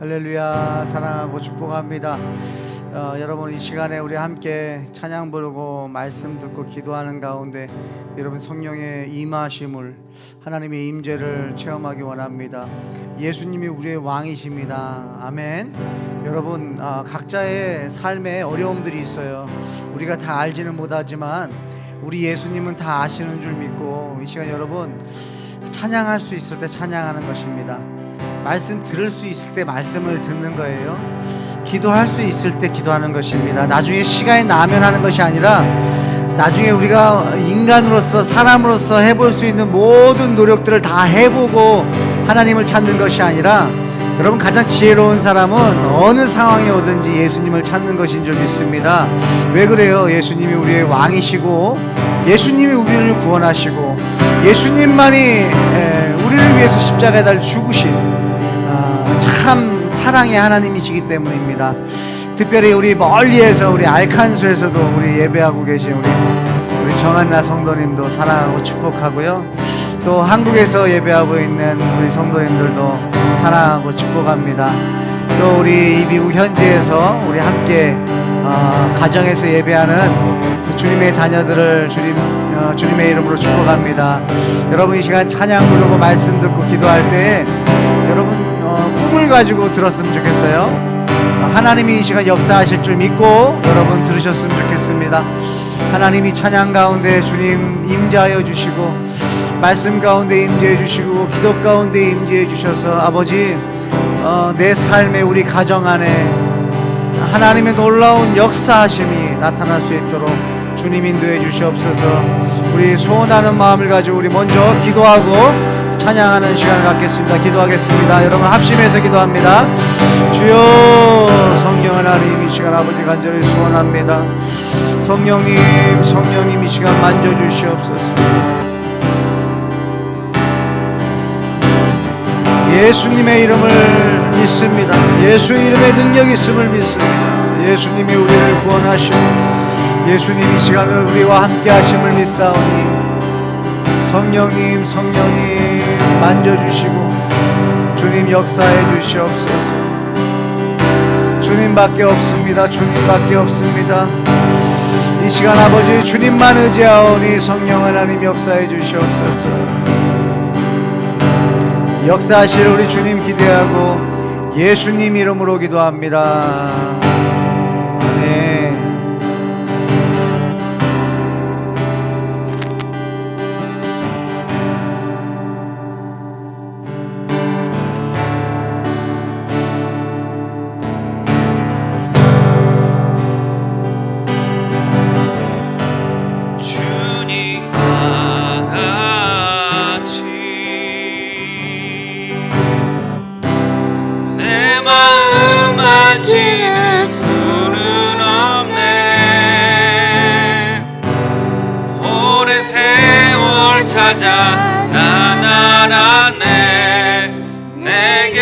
할렐루야. 사랑하고 축복합니다. 여러분, 이 시간에 우리 함께 찬양 부르고 말씀 듣고 기도하는 가운데 여러분 성령의 임하심을, 하나님의 임재를 체험하기 원합니다. 예수님이 우리의 왕이십니다. 아멘. 여러분, 각자의 삶에 어려움들이 있어요. 우리가 다 알지는 못하지만 우리 예수님은 다 아시는 줄 믿고 이 시간 여러분 찬양할 수 있을 때 찬양하는 것입니다. 말씀 들을 수 있을 때 말씀을 듣는 거예요. 기도할 수 있을 때 기도하는 것입니다. 나중에 시간이 나면 하는 것이 아니라 나중에 우리가 인간으로서, 사람으로서 해볼 수 있는 모든 노력들을 다 해보고 하나님을 찾는 것이 아니라, 여러분, 가장 지혜로운 사람은 어느 상황에 오든지 예수님을 찾는 것인 줄 믿습니다. 왜 그래요? 예수님이 우리의 왕이시고 예수님이 우리를 구원하시고 예수님만이 우리를 위해서 십자가에 달려 죽으신 참 사랑의 하나님이시기 때문입니다. 특별히 우리 멀리에서, 우리 알칸수에서도 우리 예배하고 계신 우리 정한나 성도님도 사랑하고 축복하고요. 또 한국에서 예배하고 있는 우리 성도님들도 사랑하고 축복합니다. 또 우리 미국 현지에서 우리 함께 가정에서 예배하는 주님의 자녀들을 주님의 이름으로 축복합니다. 여러분, 이 시간 찬양 부르고 말씀 듣고 기도할 때 여러분 꿈을 가지고 들었으면 좋겠어요. 하나님이 이 시간 역사하실 줄 믿고 여러분 들으셨으면 좋겠습니다. 하나님이 찬양 가운데 주님 임재하여 주시고 말씀 가운데 임재해 주시고 기도 가운데 임재해 주셔서 아버지, 내 삶에, 우리 가정 안에 하나님의 놀라운 역사하심이 나타날 수 있도록 주님 인도해 주시옵소서. 우리 소원하는 마음을 가지고 우리 먼저 기도하고 찬양하는 시간을 갖겠습니다. 기도하겠습니다. 여러분 합심해서 기도합니다. 주여, 성령 하나님, 이 시간 아버지 간절히 소원합니다. 성령님 이 시간 만져주시옵소서. 예수님의 이름을 믿습니다. 예수 이름의 능력이 있음을 믿습니다. 예수님이 우리를 구원하시고 예수님 이 시간을 우리와 함께 하심을 믿사오니 성령님 만져주시고 주님 역사해 주시옵소서. 주님밖에 없습니다. 주님밖에 없습니다. 이 시간 아버지 주님만 의지하오니 성령 하나님 역사해 주시옵소서. 역사하실 우리 주님 기대하고 예수님 이름으로 기도합니다. 아멘. 찾아 난 알았네. 내게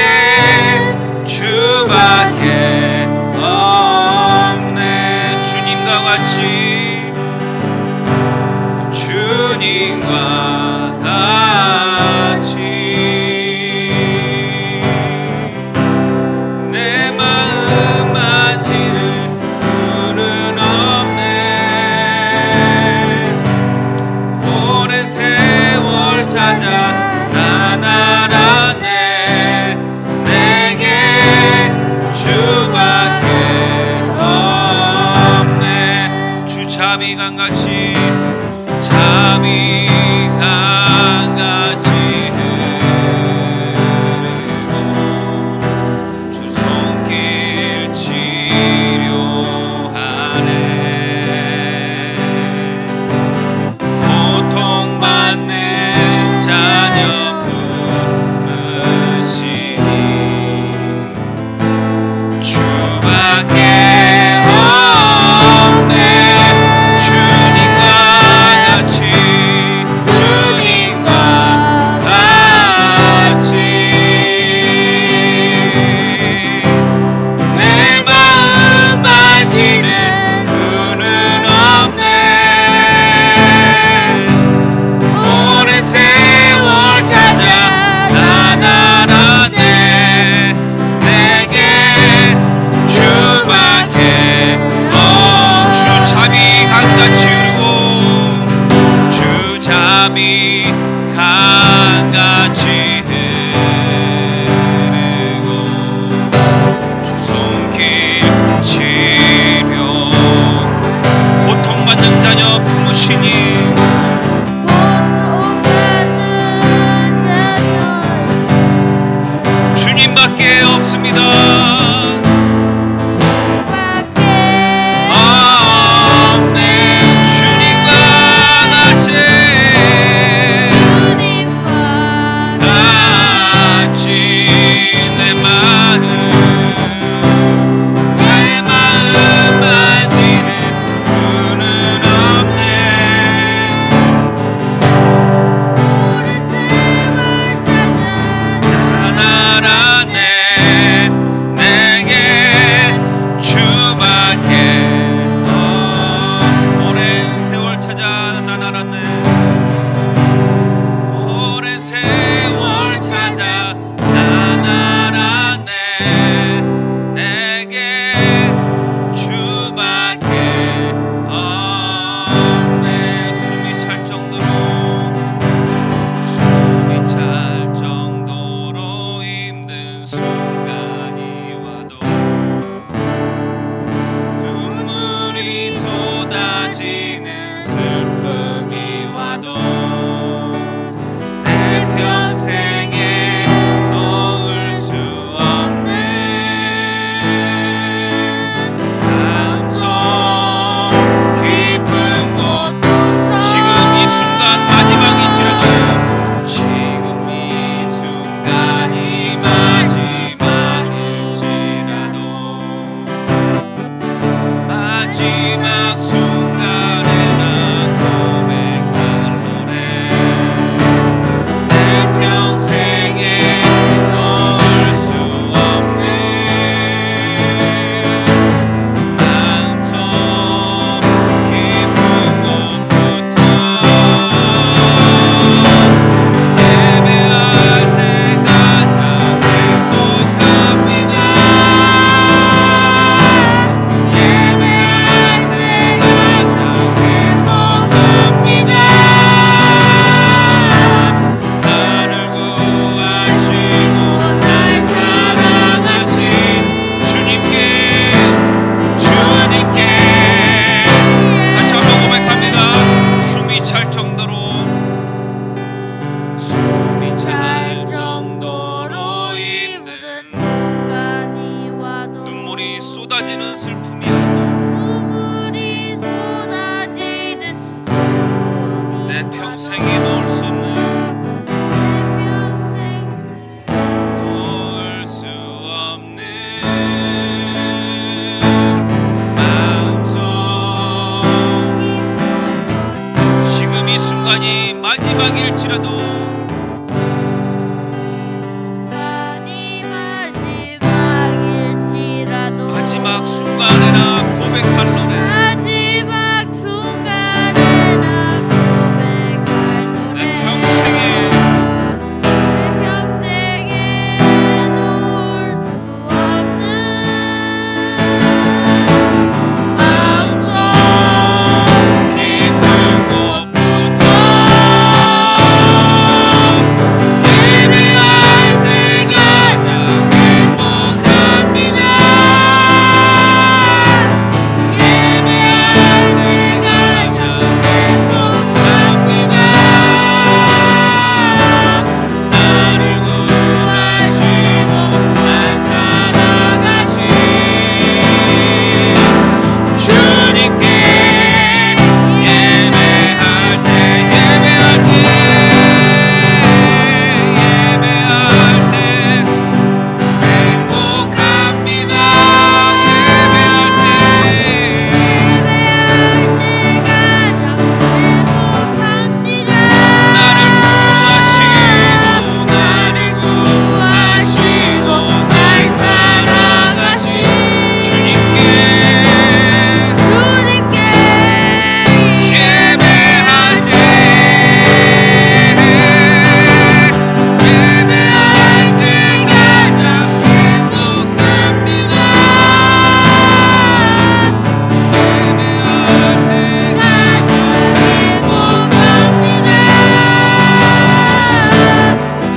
주밖에 없네. 주님과 같이, 주님과 같이 내 마음 만지는 분은 없네. 오랜 세월 찾아 난 마지막 순간에 난 고백할 노래 내 평생에 놓을 수 없는 마음속 깊은 곳부터 예배할 때 가장 행복합니다. 예배할 때 가장 행복합니다. 나를 구하시고 날 사랑하신 주님께 다시 한번 고백합니다. 숨이 찰 정도로 힘든 순간이 와도 눈물이 쏟아지는 슬픔이 눈물이 쏟아지는 슬픔이 내 평생에 놓을 수 없는 평생 놓을 수 없는 마음속 지금 이 순간이 마지막일지라도 마지막일지라도 마지막 순간에나 고백할 노래 마지막 순간에 나 고백할 내 노래 평생에 평생에 놓을 수 없는 마음속 깊은 곳부터 예배할 때 가장 행복합니다. 예배할 때 가장 행복합니다. 나를 구하시고 날 사랑하신 주님께 예배할 때 행복합니다. 예배할 때 가장 행복합니다. 나를 구하시고 날 사랑하신 주님께 예배할 때 가장 행복합니다. 예배할 때 가장 행복합니다.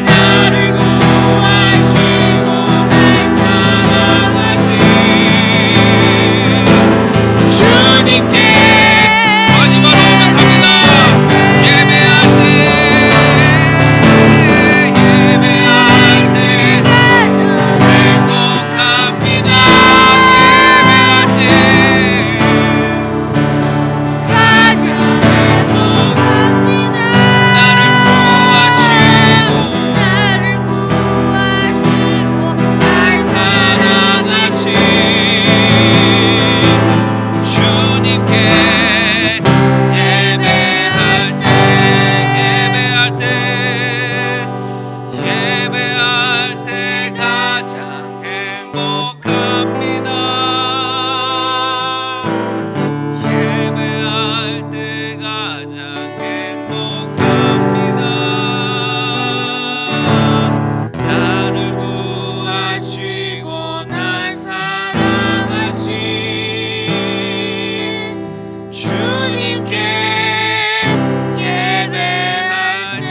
나를 구하시고 날 사랑하신 주님께 마지막으로 고백합니다. 예배할 때 행복합니다. 예배할 때 가장 행복합니다. 나를 구하시고 날 사랑하신 주님께 예배할 때 가장 행복합니다. 예배할 때 가장 행복합니다. 나를 구하시고 날 사랑하신 주님께 예배할 때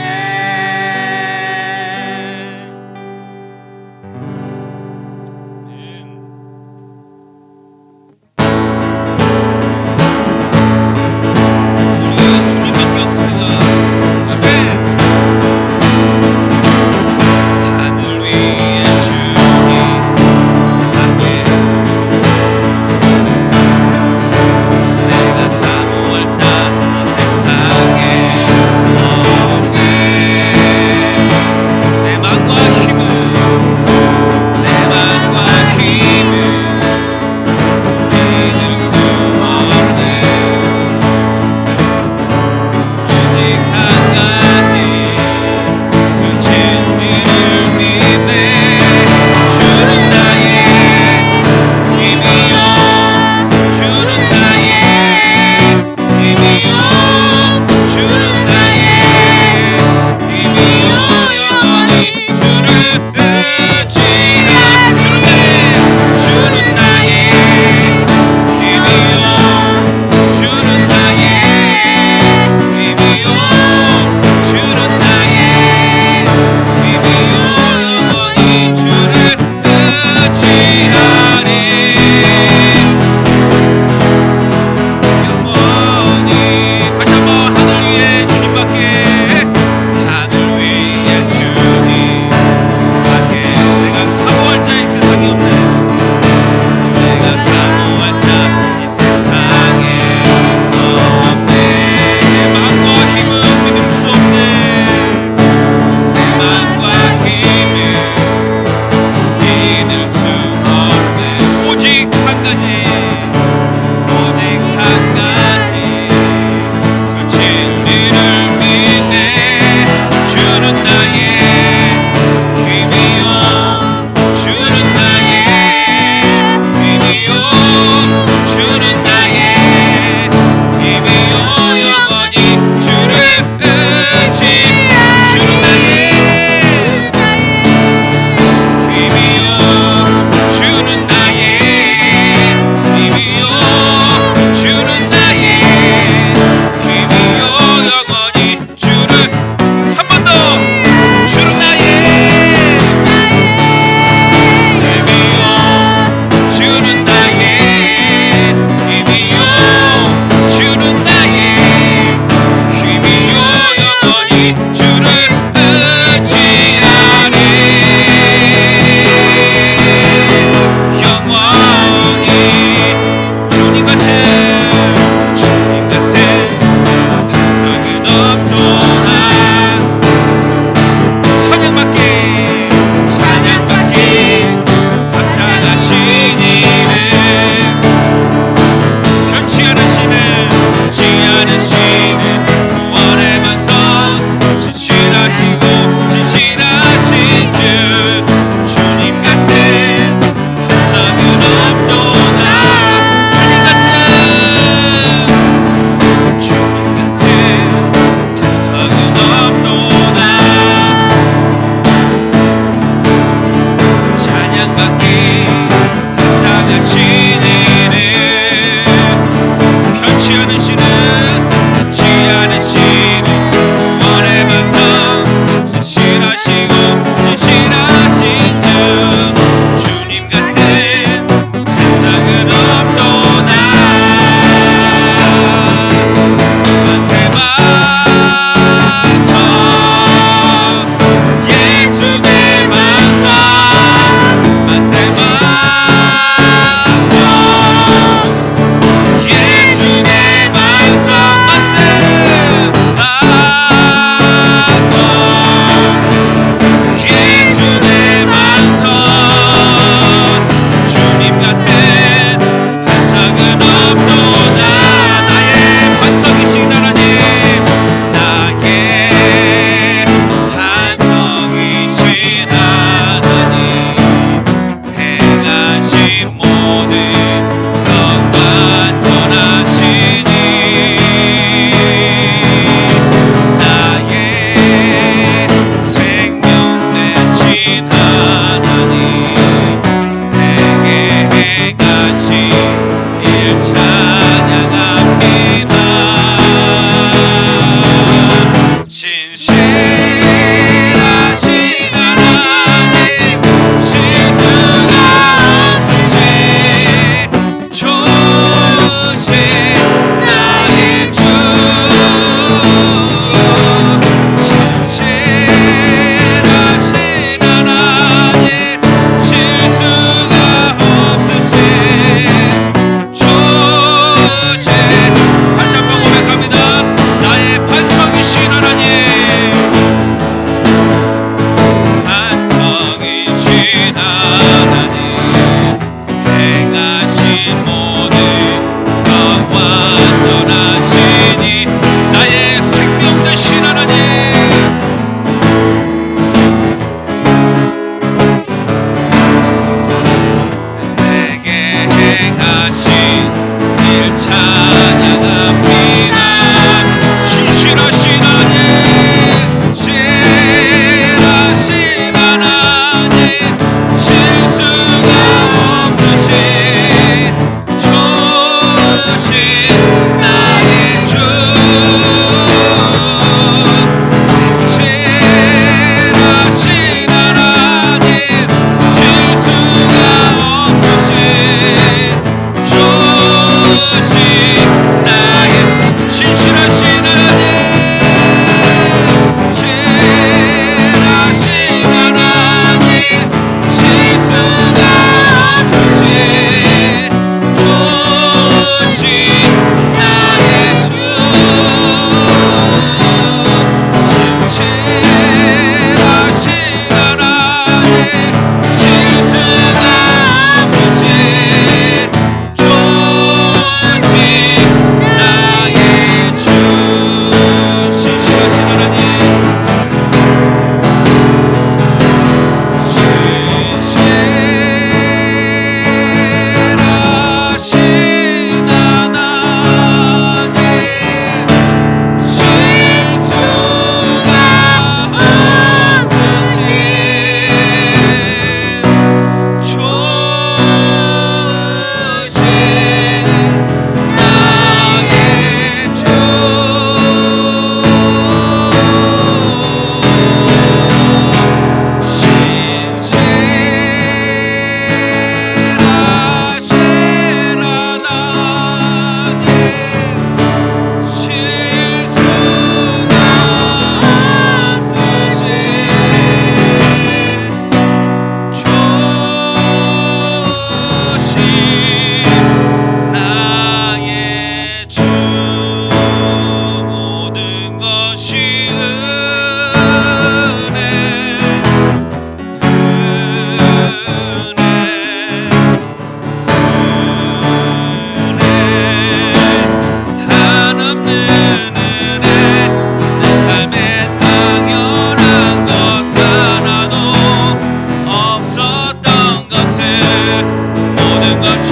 모든 것이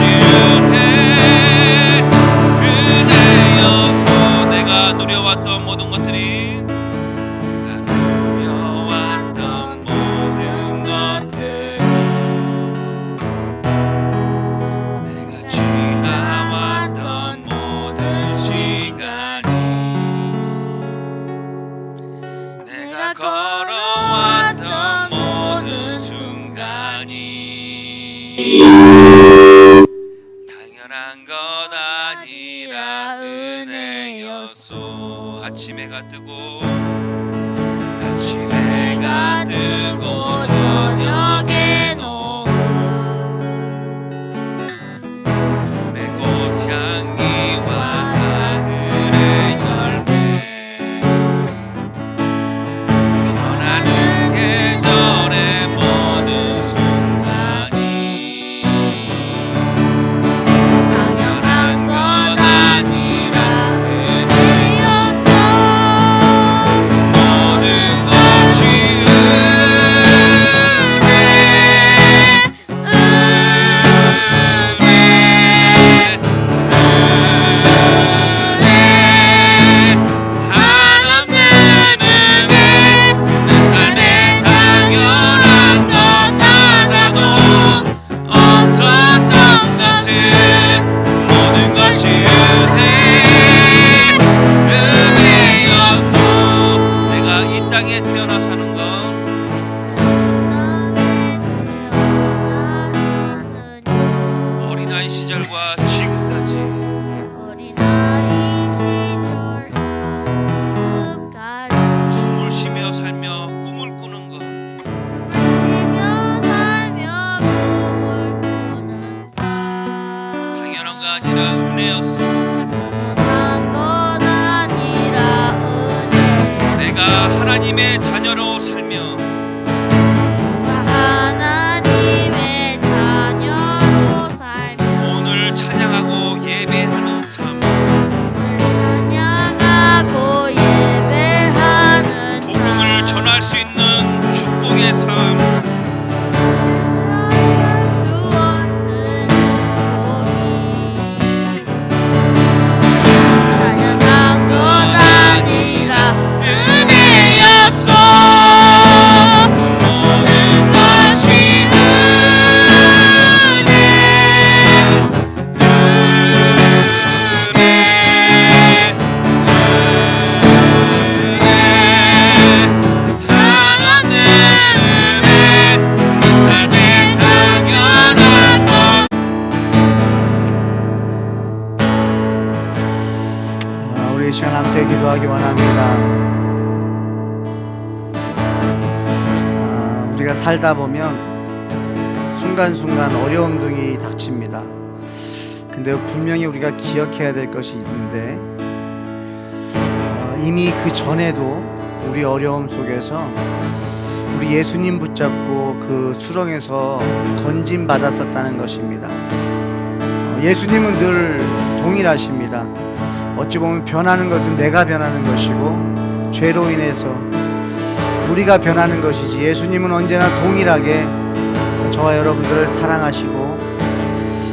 은혜여서 내가 누려왔던 모든 것들이 내가 누려왔던 모든 것들이 내가 지나왔던 모든 시간이 내가 걸어왔던 모든 순간이 당연한 것 아니라 은혜였소. 아침 해가 뜨고 저녁에 노을 봄의 꽃향기와 하늘의 열매 변하는 계절의 모든 순간이 당연한 것 아니라 은혜였어. 모든 것이 한없는 은혜 내 삶에 당연한 것 하나도 없었던 것을 모든 것이 은혜였소. 내가 이 땅에 태어나 사는 것 어린아이 시절과 지금까지 숨을 쉬며 살며 꿈을 꾸는 것 당연한 거 아니라 은혜였어. 내가 하나님의 자녀로 살며 오늘 찬양하고 예배하는 삶 복음을 전할 수 있는 축복의 삶 당연한 것 아니라 은혜였어. 모든 것이 한없는 은혜 내 삶에 당연한 것 우리 이 시간 함께 기도하기 원합니다. 우리가 살다 보면 순간순간 어려움들이 닥칩니다. 근데 분명히 우리가 기억해야 될 것이 있는데 이미 그 전에도 우리 어려움 속에서 우리 예수님 붙잡고 그 수렁에서 건짐 받았었다는 것입니다. 예수님은 늘 동일하십니다. 어찌 보면 변하는 것은 내가 변하는 것이고 죄로 인해서 우리가 변하는 것이지 예수님은 언제나 동일하게 저와 여러분들을 사랑하시고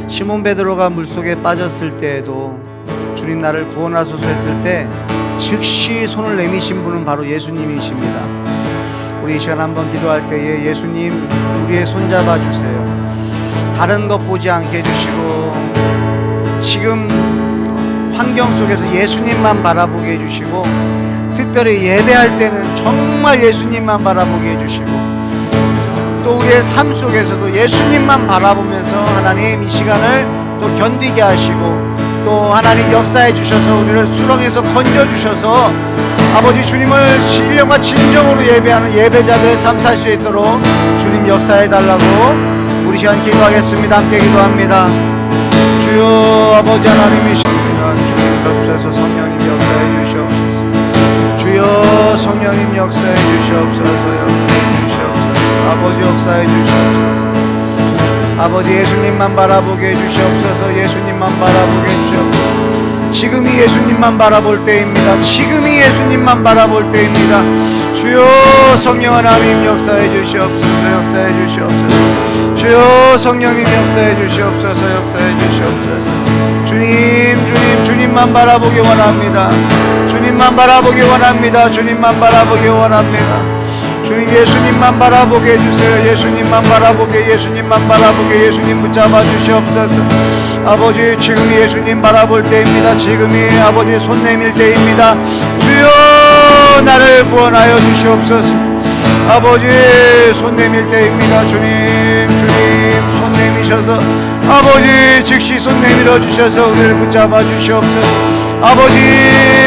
시몬 베드로가 물속에 빠졌을 때에도 주님 나를 구원하소서 했을 때 즉시 손을 내미신 분은 바로 예수님이십니다. 우리 이 시간 한번 기도할 때에 예수님 우리의 손 잡아 주세요. 다른 것 보지 않게 해주시고 지금 환경 속에서 예수님만 바라보게 해주시고 특별히 예배할 때는 정말 예수님만 바라보게 해주시고 또 우리의 삶 속에서도 예수님만 바라보면서 하나님 이 시간을 또 견디게 하시고 또 하나님 역사해 주셔서 우리를 수렁에서 건져 주셔서 아버지 주님을 신령과 진정으로 예배하는 예배자들의 삶 살 수 있도록 주님 역사해 달라고 우리 시간 기도하겠습니다. 함께 기도합니다. 주여 아버지 하나님이십니다. 주님 없어서 성령님 역사해 주시옵소서. 주여 성령님 역사해 주시옵소서. 역사해 주시옵소서. 아버지 역사해 주시옵소서. 아버지 예수님만 바라보게 해주시옵소서. 예수님만 바라보게 해주시옵소서. 지금이 예수님만 바라볼 때입니다. 지금이 예수님만 바라볼 때입니다. 주여 주여 성령 하나님 역사해 주시옵소서. 역사해 주시옵소서. 주여 성령님 역사해 주시옵소서. 역사해 주시옵소서. 주님만 바라보기 원합니다. 주님만 바라보기 원합니다. 주님만 바라보기 원합니다. 주님 예수님만 바라보게 해주세요. 예수님만 바라보게, 예수님만 바라보게, 예수님 붙잡아 주시옵소서. 아버지 지금이 예수님 바라볼 때입니다. 지금이 아버지 손 내밀 때입니다. 주여 나를 구원하여 주시옵소서. 아버지 손 내밀 때입니다. 주님 손 내미셔서 아버지 즉시 손 내밀어 주셔서 우리를 붙잡아 주시옵소서. 아버지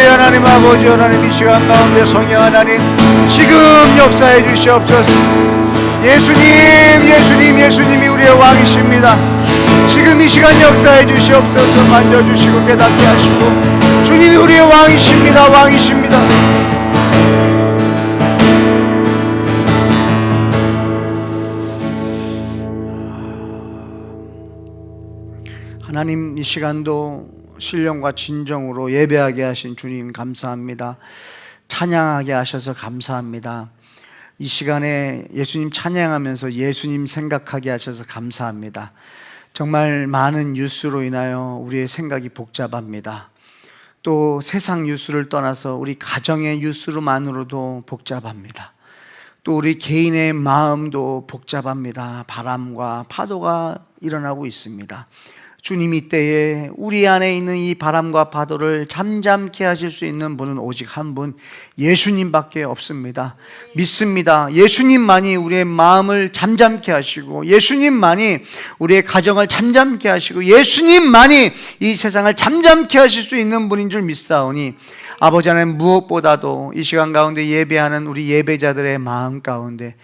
하나님, 아버지 하나님, 이 시간 가운데 성령 하나님 지금 역사해 주시옵소서. 예수님이 우리의 왕이십니다. 지금 이 시간 역사해 주시옵소서. 만져주시고 깨닫게 하시고, 주님이 우리의 왕이십니다. 왕이십니다. 하나님, 이 시간도 신령과 진정으로 예배하게 하신 주님 감사합니다. 찬양하게 하셔서 감사합니다. 이 시간에 예수님 찬양하면서 예수님 생각하게 하셔서 감사합니다. 정말 많은 뉴스로 인하여 우리의 생각이 복잡합니다. 또 세상 뉴스를 떠나서 우리 가정의 뉴스로만으로도 복잡합니다. 또 우리 개인의 마음도 복잡합니다. 바람과 파도가 일어나고 있습니다. 주님 이때에 우리 안에 있는 이 바람과 파도를 잠잠케 하실 수 있는 분은 오직 한 분, 예수님밖에 없습니다. 믿습니다. 예수님만이 우리의 마음을 잠잠케 하시고, 예수님만이 우리의 가정을 잠잠케 하시고, 예수님만이 이 세상을 잠잠케 하실 수 있는 분인 줄 믿사오니, 아버지 하나님, 무엇보다도 이 시간 가운데 예배하는 우리 예배자들의 마음 가운데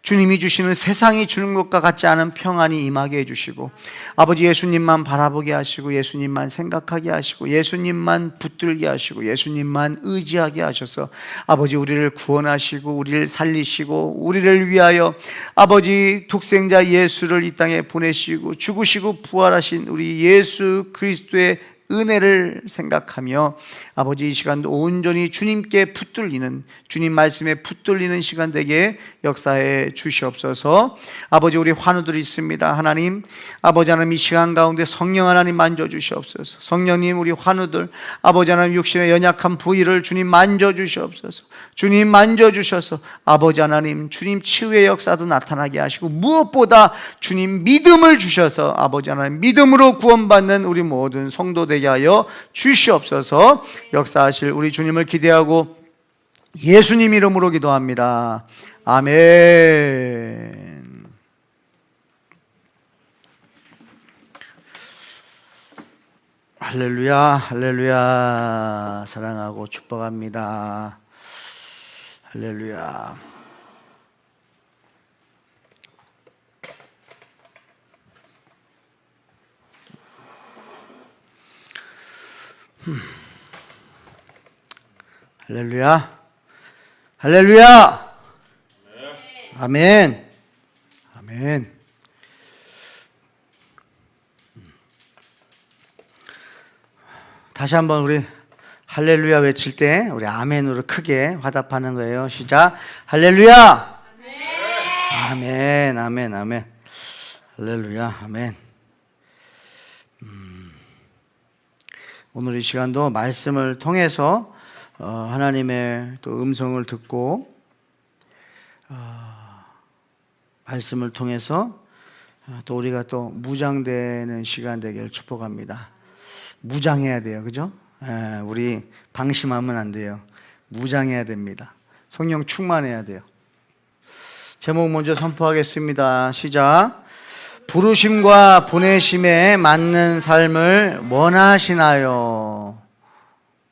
주님이 주시는, 세상이 주는 것과 같지 않은 평안이 임하게 해주시고, 아버지 예수님만 바라보게 하시고, 예수님만 생각하게 하시고, 예수님만 붙들게 하시고, 예수님만 의지하게 하셔서 아버지 우리를 구원하시고 우리를 살리시고 우리를 위하여 아버지 독생자 예수를 이 땅에 보내시고 죽으시고 부활하신 우리 예수 그리스도의 은혜를 생각하며 아버지 이 시간도 온전히 주님께 붙들리는, 주님 말씀에 붙들리는 시간 되게 역사해 주시옵소서. 아버지 우리 환우들이 있습니다. 하나님, 아버지 하나님 이 시간 가운데 성령 하나님 만져주시옵소서. 성령님 우리 환우들, 아버지 하나님 육신의 연약한 부위를 주님 만져주시옵소서. 주님 만져주셔서 아버지 하나님 주님 치유의 역사도 나타나게 하시고, 무엇보다 주님 믿음을 주셔서 아버지 하나님 믿음으로 구원받는 우리 모든 성도 되게 하여 주시옵소서. 역사하실 우리 주님을 기대하고 예수님 이름으로 기도합니다. 아멘. 할렐루야, 할렐루야. 사랑하고 축복합니다. 할렐루야. 할렐루야, 할렐루야. 아멘, 아멘. 다시 한번 우리 할렐루야 외칠 때 우리 아멘으로 크게 화답하는 거예요. 시작. 할렐루야. 아멘, 아멘, 아멘. 할렐루야, 아멘. 오늘 이 시간도 말씀을 통해서 하나님의 또 음성을 듣고 말씀을 통해서 또 우리가 또 무장되는 시간 되기를 축복합니다. 무장해야 돼요, 그죠? 우리 방심하면 안 돼요. 무장해야 됩니다. 성령 충만해야 돼요. 제목 먼저 선포하겠습니다. 시작. 부르심과 보내심에 맞는 삶을 원하시나요?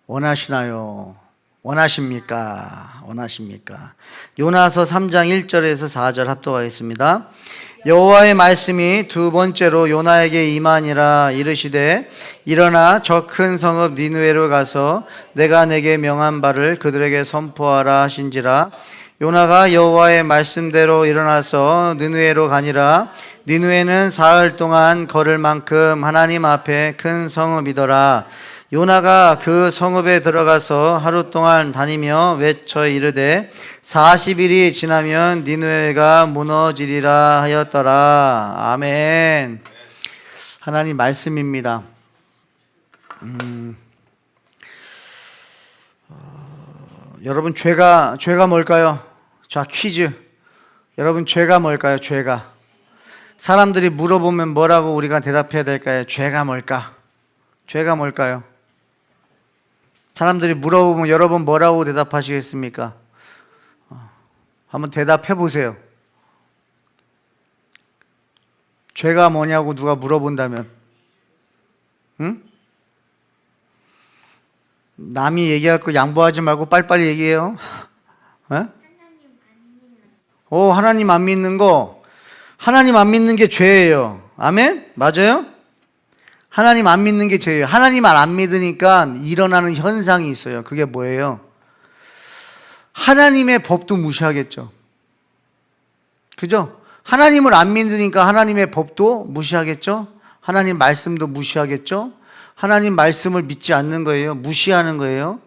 원하시나요? 원하십니까? 원하십니까? 요나서 3장 1절에서 4절 합독하겠습니다. 여호와의 말씀이 두 번째로 요나에게 임하니라. 이르시되 일어나 저 큰 성읍 니느웨로 가서 내가 내게 명한 바를 그들에게 선포하라 하신지라. 요나가 여호와의 말씀대로 일어나서 니느웨로 가니라. 니느웨는 사흘 동안 걸을 만큼 하나님 앞에 큰 성읍이더라. 요나가 그 성읍에 들어가서 하루 동안 다니며 외쳐 이르되 40일이 지나면 니느웨가 무너지리라 하였더라. 아멘. 하나님 말씀입니다. 여러분 죄가 뭘까요? 자, 퀴즈. 여러분 죄가 뭘까요? 죄가. 사람들이 물어보면 뭐라고 우리가 대답해야 될까요? 죄가 뭘까? 죄가 뭘까요? 사람들이 물어보면 여러분 뭐라고 대답하시겠습니까? 한번 대답해 보세요. 죄가 뭐냐고 누가 물어본다면, 응? 남이 얘기할 거 양보하지 말고 빨리빨리 얘기해요. 하나님 안 믿는 거. 하나님 안 믿는 게 죄예요. 아멘? 맞아요? 하나님 안 믿는 게 죄예요. 하나님 안 믿으니까 일어나는 현상이 있어요. 그게 뭐예요? 하나님의 법도 무시하겠죠. 그죠? 하나님을 안 믿으니까 하나님의 법도 무시하겠죠? 하나님 말씀도 무시하겠죠? 하나님 말씀을 믿지 않는 거예요. 무시하는 거예요.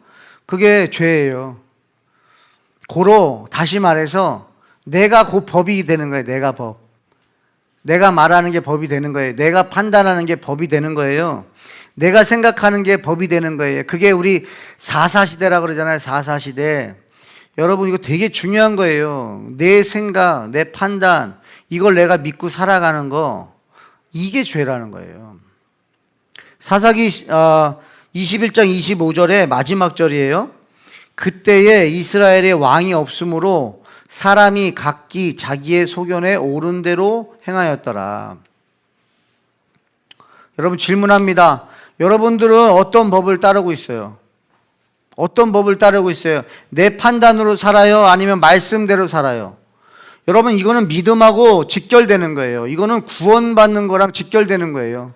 그게 죄예요. 고로 다시 말해서 내가 곧 법이 되는 거예요. 내가 법. 내가 말하는 게 법이 되는 거예요. 내가 판단하는 게 법이 되는 거예요. 내가 생각하는 게 법이 되는 거예요. 그게 우리 사사시대라고 그러잖아요. 사사시대. 여러분 이거 되게 중요한 거예요. 내 생각, 내 판단, 이걸 내가 믿고 살아가는 거, 이게 죄라는 거예요. 사사기 21장 25절의 마지막 절이에요. 그때에 이스라엘의 왕이 없으므로 사람이 각기 자기의 소견에 옳은 대로 행하였더라. 여러분 질문합니다. 여러분들은 어떤 법을 따르고 있어요? 어떤 법을 따르고 있어요? 내 판단으로 살아요? 아니면 말씀대로 살아요? 여러분 이거는 믿음하고 직결되는 거예요. 이거는 구원받는 거랑 직결되는 거예요.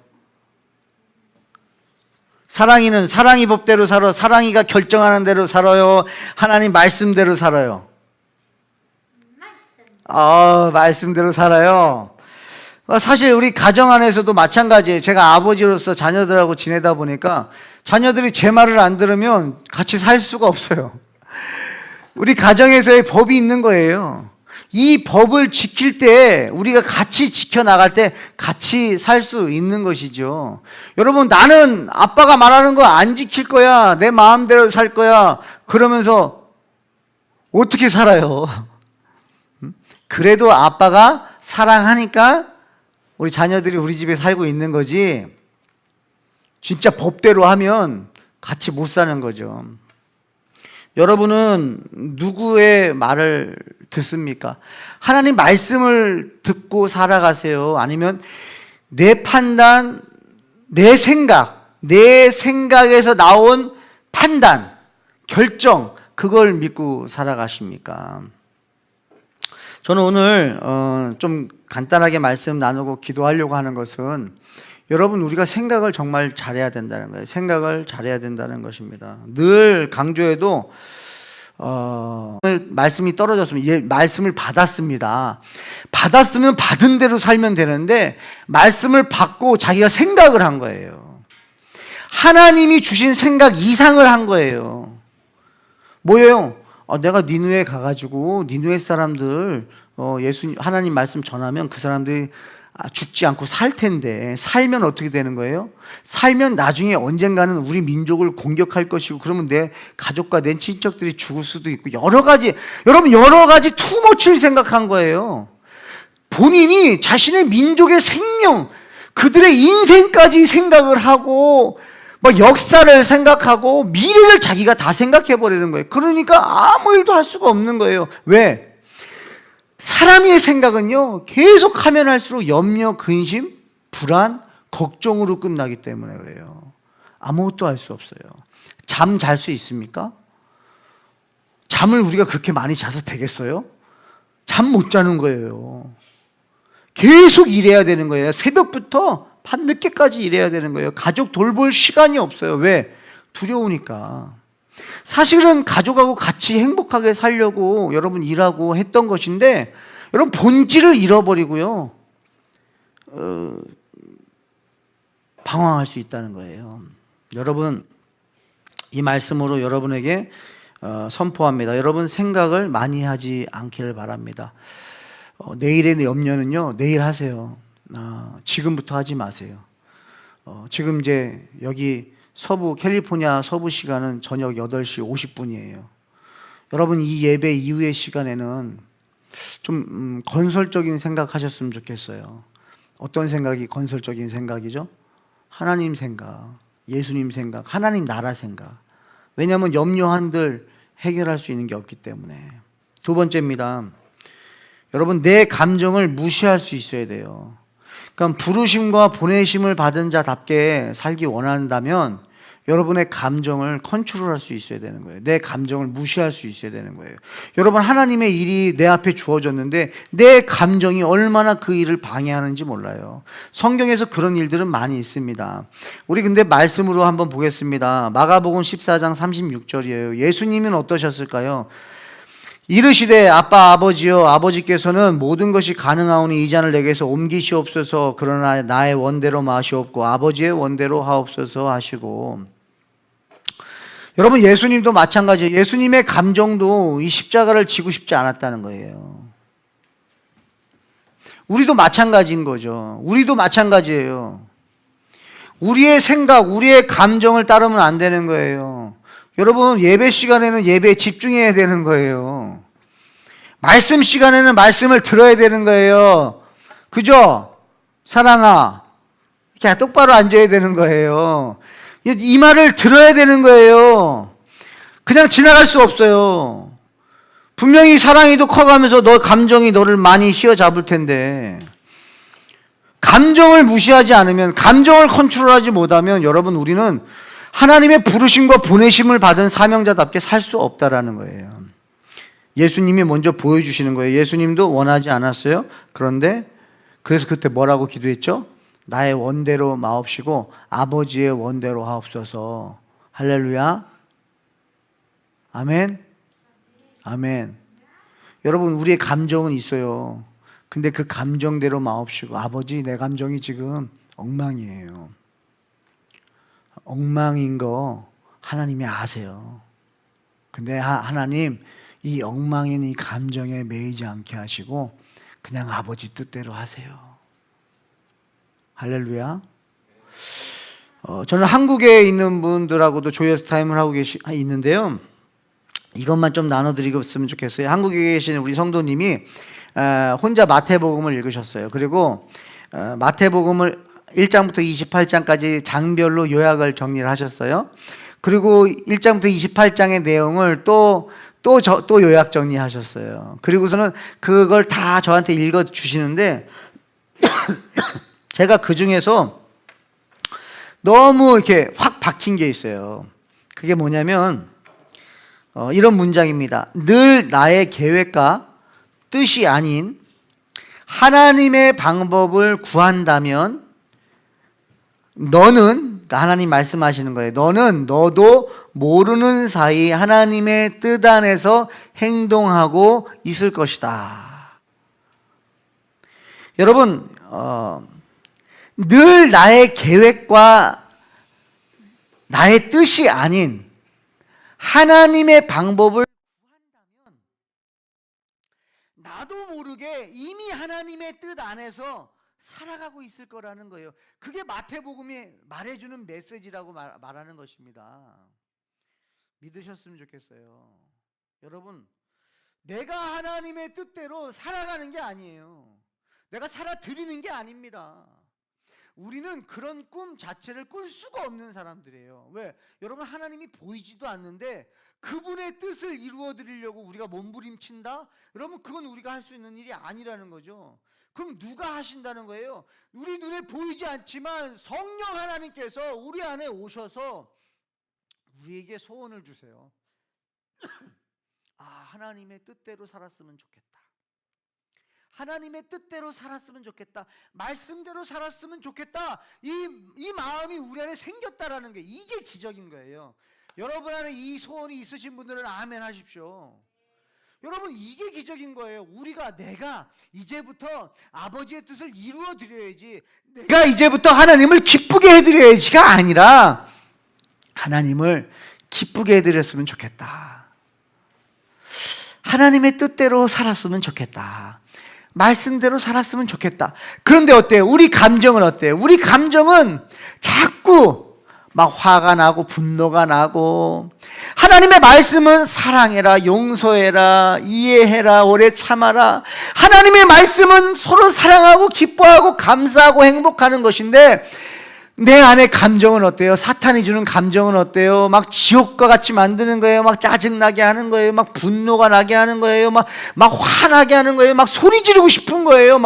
사랑이는 사랑이 법대로 살아. 사랑이가 결정하는 대로 살아요? 하나님 말씀대로 살아요? 말씀대로 살아요. 사실 우리 가정 안에서도 마찬가지예요. 제가 아버지로서 자녀들하고 지내다 보니까 자녀들이 제 말을 안 들으면 같이 살 수가 없어요. 우리 가정에서의 법이 있는 거예요. 이 법을 지킬 때 우리가 같이 지켜나갈 때 같이 살 수 있는 것이죠. 여러분 나는 아빠가 말하는 거 안 지킬 거야. 내 마음대로 살 거야. 그러면서 어떻게 살아요? 그래도 아빠가 사랑하니까 우리 자녀들이 우리 집에 살고 있는 거지, 진짜 법대로 하면 같이 못 사는 거죠. 여러분은 누구의 말을 듣습니까? 하나님 말씀을 듣고 살아가세요? 아니면 내 판단, 내 생각에서 나온 판단, 결정, 그걸 믿고 살아가십니까? 저는 오늘 좀 간단하게 말씀 나누고 기도하려고 하는 것은, 여러분 우리가 생각을 정말 잘해야 된다는 거예요. 생각을 잘해야 된다는 것입니다. 늘 강조해도 말씀이 떨어졌으면 말씀을 받았습니다. 받았으면 받은 대로 살면 되는데 말씀을 받고 자기가 생각을 한 거예요. 하나님이 주신 생각 이상을 한 거예요. 뭐예요? 내가 니느웨 가가지고 니느웨 사람들 하나님 말씀 전하면 그 사람들이 죽지 않고 살 텐데, 살면 어떻게 되는 거예요? 살면 나중에 언젠가는 우리 민족을 공격할 것이고, 그러면 내 가족과 내 친척들이 죽을 수도 있고, 여러 가지 투머치를 생각한 거예요. 본인이 자신의 민족의 생명, 그들의 인생까지 생각을 하고 역사를 생각하고 미래를 자기가 다 생각해 버리는 거예요. 그러니까 아무 일도 할 수가 없는 거예요. 왜? 사람의 생각은요, 계속 하면 할수록 염려, 근심, 불안, 걱정으로 끝나기 때문에 그래요. 아무것도 할 수 없어요. 잠 잘 수 있습니까? 잠을 우리가 그렇게 많이 자서 되겠어요? 잠 못 자는 거예요. 계속 일해야 되는 거예요. 새벽부터 밤늦게까지 일해야 되는 거예요. 가족 돌볼 시간이 없어요. 왜? 두려우니까. 사실은 가족하고 같이 행복하게 살려고 여러분 일하고 했던 것인데, 여러분 본질을 잃어버리고요, 방황할 수 있다는 거예요. 여러분 이 말씀으로 여러분에게 선포합니다. 여러분 생각을 많이 하지 않기를 바랍니다. 내일의 염려는요, 내일 하세요. 지금부터 하지 마세요. 지금 이제 여기 캘리포니아 서부 시간은 저녁 8시 50분이에요. 여러분 이 예배 이후의 시간에는 좀 건설적인 생각 하셨으면 좋겠어요. 어떤 생각이 건설적인 생각이죠? 하나님 생각, 예수님 생각, 하나님 나라 생각. 왜냐하면 염려 한들 해결할 수 있는 게 없기 때문에. 두 번째입니다. 여러분 내 감정을 무시할 수 있어야 돼요. 그러니까 부르심과 보내심을 받은 자답게 살기 원한다면 여러분의 감정을 컨트롤할 수 있어야 되는 거예요. 내 감정을 무시할 수 있어야 되는 거예요. 여러분 하나님의 일이 내 앞에 주어졌는데 내 감정이 얼마나 그 일을 방해하는지 몰라요. 성경에서 그런 일들은 많이 있습니다. 우리 근데 말씀으로 한번 보겠습니다. 마가복음 14장 36절이에요. 예수님은 어떠셨을까요? 이르시되 아빠 아버지여 아버지께서는 모든 것이 가능하오니 이 잔을 내게서 옮기시옵소서. 그러나 나의 원대로 마시옵고 아버지의 원대로 하옵소서 하시고, 여러분 예수님도 마찬가지예요. 예수님의 감정도 이 십자가를 지고 싶지 않았다는 거예요. 우리도 마찬가지인 거죠. 우리도 마찬가지예요. 우리의 생각, 우리의 감정을 따르면 안 되는 거예요. 여러분 예배 시간에는 예배에 집중해야 되는 거예요. 말씀 시간에는 말씀을 들어야 되는 거예요. 그죠? 사랑아, 이렇게 똑바로 앉아야 되는 거예요. 이 말을 들어야 되는 거예요. 그냥 지나갈 수 없어요. 분명히 사랑이도 커가면서 너 감정이 너를 많이 휘어잡을 텐데, 감정을 무시하지 않으면, 감정을 컨트롤하지 못하면 여러분 우리는 하나님의 부르심과 보내심을 받은 사명자답게 살 수 없다라는 거예요. 예수님이 먼저 보여주시는 거예요. 예수님도 원하지 않았어요. 그래서 그때 뭐라고 기도했죠? 나의 원대로 마옵시고 아버지의 원대로 하옵소서. 할렐루야. 아멘. 아멘. 여러분 우리의 감정은 있어요. 근데 그 감정대로 마옵시고 아버지 내 감정이 지금 엉망이에요. 엉망인 거 하나님이 아세요. 근데 하나님 이 엉망인 이 감정에 매이지 않게 하시고 그냥 아버지 뜻대로 하세요. 할렐루야. 저는 한국에 있는 분들하고도 조이어스 타임을 하고 있는데요. 이것만 좀 나눠드리겠으면 좋겠어요. 한국에 계신 우리 성도님이 혼자 마태복음을 읽으셨어요. 그리고 마태복음을 1장부터 28장까지 장별로 요약을 정리를 하셨어요. 그리고 1장부터 28장의 내용을 또 요약 정리하셨어요. 그리고서는 그걸 다 저한테 읽어주시는데 제가 그 중에서 너무 이렇게 확 박힌 게 있어요. 그게 뭐냐면 이런 문장입니다. 늘 나의 계획과 뜻이 아닌 하나님의 방법을 구한다면 너는, 그러니까 하나님 말씀하시는 거예요. 너도 모르는 사이 하나님의 뜻 안에서 행동하고 있을 것이다. 여러분, 늘 나의 계획과 나의 뜻이 아닌 하나님의 방법을 구한다면 나도 모르게 이미 하나님의 뜻 안에서 살아가고 있을 거라는 거예요. 그게 마태복음이 말해주는 메시지라고 말하는 것입니다. 믿으셨으면 좋겠어요. 여러분, 내가 하나님의 뜻대로 살아가는 게 아니에요. 내가 살아드리는 게 아닙니다. 우리는 그런 꿈 자체를 꿀 수가 없는 사람들이에요. 왜? 여러분 하나님이 보이지도 않는데 그분의 뜻을 이루어 드리려고 우리가 몸부림친다? 여러분 그건 우리가 할 수 있는 일이 아니라는 거죠. 그럼 누가 하신다는 거예요? 우리 눈에 보이지 않지만 성령 하나님께서 우리 안에 오셔서 우리에게 소원을 주세요. 하나님의 뜻대로 살았으면 좋겠다. 하나님의 뜻대로 살았으면 좋겠다. 말씀대로 살았으면 좋겠다. 이 마음이 우리 안에 생겼다라는 게 이게 기적인 거예요. 여러분 안에 이 소원이 있으신 분들은 아멘 하십시오. 여러분 이게 기적인 거예요. 내가 이제부터 아버지의 뜻을 이루어 드려야지, 내가 이제부터 하나님을 기쁘게 해드려야지가 아니라 하나님을 기쁘게 해드렸으면 좋겠다. 하나님의 뜻대로 살았으면 좋겠다. 말씀대로 살았으면 좋겠다. 그런데 어때요? 우리 감정은 어때요? 우리 감정은 자꾸 막 화가 나고 분노가 나고, 하나님의 말씀은 사랑해라, 용서해라, 이해해라, 오래 참아라. 하나님의 말씀은 서로 사랑하고 기뻐하고 감사하고 행복하는 것인데, 내 안의 감정은 어때요? 사탄이 주는 감정은 어때요? 막 지옥과 같이 만드는 거예요. 막 짜증나게 하는 거예요. 막 분노가 나게 하는 거예요. 막 화나게 하는 거예요. 막 소리 지르고 싶은 거예요.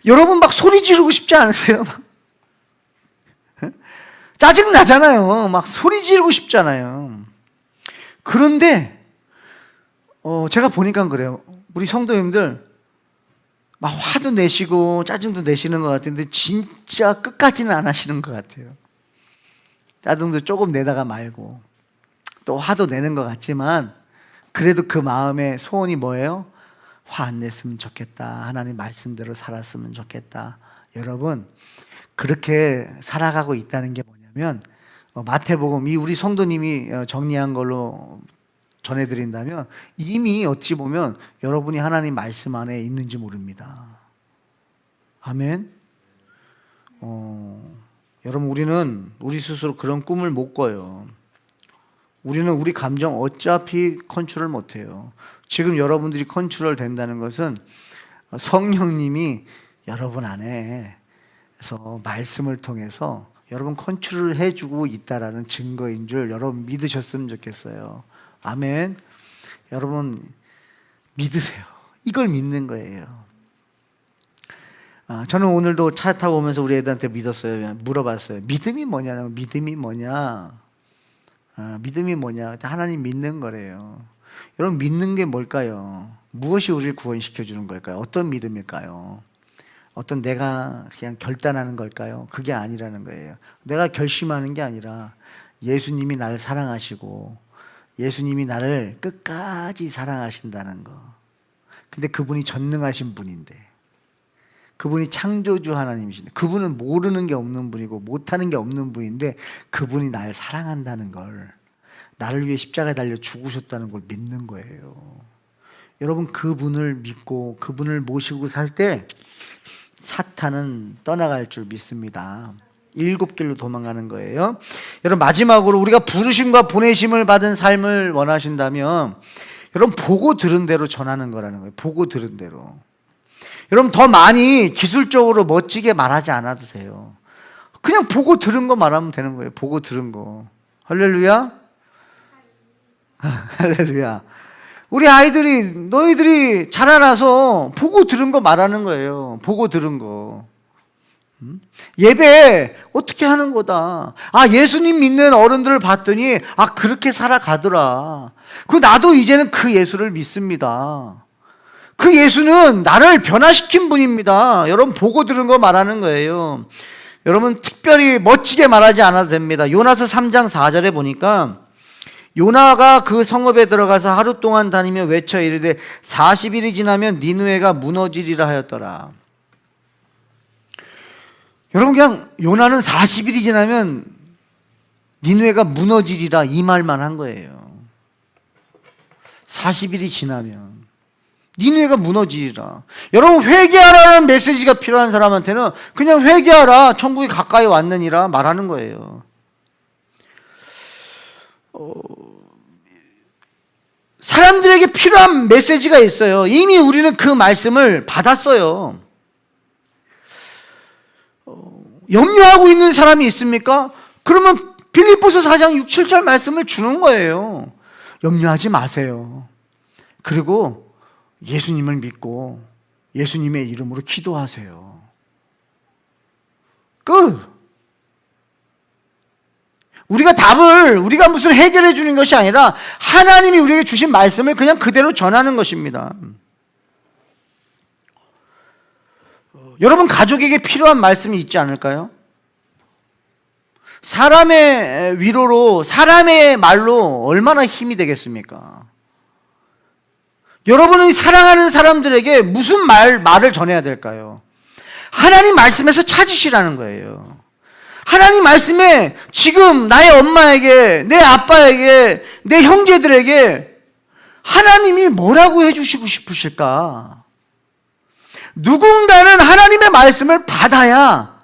여러분 막 소리 지르고 싶지 않으세요? 짜증나잖아요. 막 소리 지르고 싶잖아요. 그런데 제가 보니까 그래요. 우리 성도님들 막 화도 내시고 짜증도 내시는 것 같은데 진짜 끝까지는 안 하시는 것 같아요. 짜증도 조금 내다가 말고, 또 화도 내는 것 같지만 그래도 그 마음의 소원이 뭐예요? 화 안 냈으면 좋겠다. 하나님 말씀대로 살았으면 좋겠다. 여러분, 그렇게 살아가고 있다는 게 뭐냐면, 마태복음, 이 우리 성도님이 정리한 걸로 전해드린다면 이미 어찌 보면 여러분이 하나님 말씀 안에 있는지 모릅니다. 아멘. 여러분, 우리는 우리 스스로 그런 꿈을 못 꿔요. 우리는 우리 감정 어차피 컨트롤 못해요. 지금 여러분들이 컨트롤 된다는 것은 성령님이 여러분 안에서 말씀을 통해서 여러분 컨트롤 해주고 있다라는 증거인 줄 여러분 믿으셨으면 좋겠어요. 아멘. 여러분 믿으세요. 이걸 믿는 거예요. 저는 오늘도 차 타고 오면서 우리 애들한테 물어봤어요. 믿음이 뭐냐고. 믿음이 뭐냐? 믿음이 뭐냐? 하나님 믿는 거래요. 여러분, 믿는 게 뭘까요? 무엇이 우리를 구원시켜 주는 걸까요? 어떤 믿음일까요? 어떤 내가 그냥 결단하는 걸까요? 그게 아니라는 거예요. 내가 결심하는 게 아니라 예수님이 나를 사랑하시고 예수님이 나를 끝까지 사랑하신다는 거. 근데 그분이 전능하신 분인데, 그분이 창조주 하나님이신데, 그분은 모르는 게 없는 분이고 못하는 게 없는 분인데 그분이 나를 사랑한다는 걸, 나를 위해 십자가에 달려 죽으셨다는 걸 믿는 거예요. 여러분, 그분을 믿고 그분을 모시고 살 때 사탄은 떠나갈 줄 믿습니다. 7길로 도망가는 거예요. 여러분, 마지막으로 우리가 부르심과 보내심을 받은 삶을 원하신다면 여러분, 보고 들은 대로 전하는 거라는 거예요. 보고 들은 대로. 여러분, 더 많이 기술적으로 멋지게 말하지 않아도 돼요. 그냥 보고 들은 거 말하면 되는 거예요. 보고 들은 거. 할렐루야. 할렐루야. 우리 아이들이, 너희들이 자라나서 보고 들은 거 말하는 거예요. 보고 들은 거. 예배 어떻게 하는 거다. 예수님 믿는 어른들을 봤더니 그렇게 살아가더라. 나도 이제는 그 예수를 믿습니다. 그 예수는 나를 변화시킨 분입니다. 여러분, 보고 들은 거 말하는 거예요. 여러분, 특별히 멋지게 말하지 않아도 됩니다. 요나서 3장 4절에 보니까 요나가 그 성읍에 들어가서 하루 동안 다니며 외쳐 이르되 40일이 지나면 니느웨가 무너지리라 하였더라. 여러분, 그냥 요나는 40일이 지나면 니느웨가 무너지리라 이 말만 한 거예요. 40일이 지나면 니느웨가 무너지리라. 여러분, 회개하라는 메시지가 필요한 사람한테는 그냥 회개하라, 천국이 가까이 왔느니라 말하는 거예요. 사람들에게 필요한 메시지가 있어요. 이미 우리는 그 말씀을 받았어요. 염려하고 있는 사람이 있습니까? 그러면 빌립보서 4장 6, 7절 말씀을 주는 거예요. 염려하지 마세요. 그리고 예수님을 믿고 예수님의 이름으로 기도하세요. 끝. 우리가 무슨 해결해 주는 것이 아니라 하나님이 우리에게 주신 말씀을 그냥 그대로 전하는 것입니다. 여러분, 가족에게 필요한 말씀이 있지 않을까요? 사람의 위로로, 사람의 말로 얼마나 힘이 되겠습니까? 여러분이 사랑하는 사람들에게 무슨 말을 전해야 될까요? 하나님 말씀에서 찾으시라는 거예요. 하나님 말씀에 지금 나의 엄마에게, 내 아빠에게, 내 형제들에게 하나님이 뭐라고 해주시고 싶으실까? 누군가는 하나님의 말씀을 받아야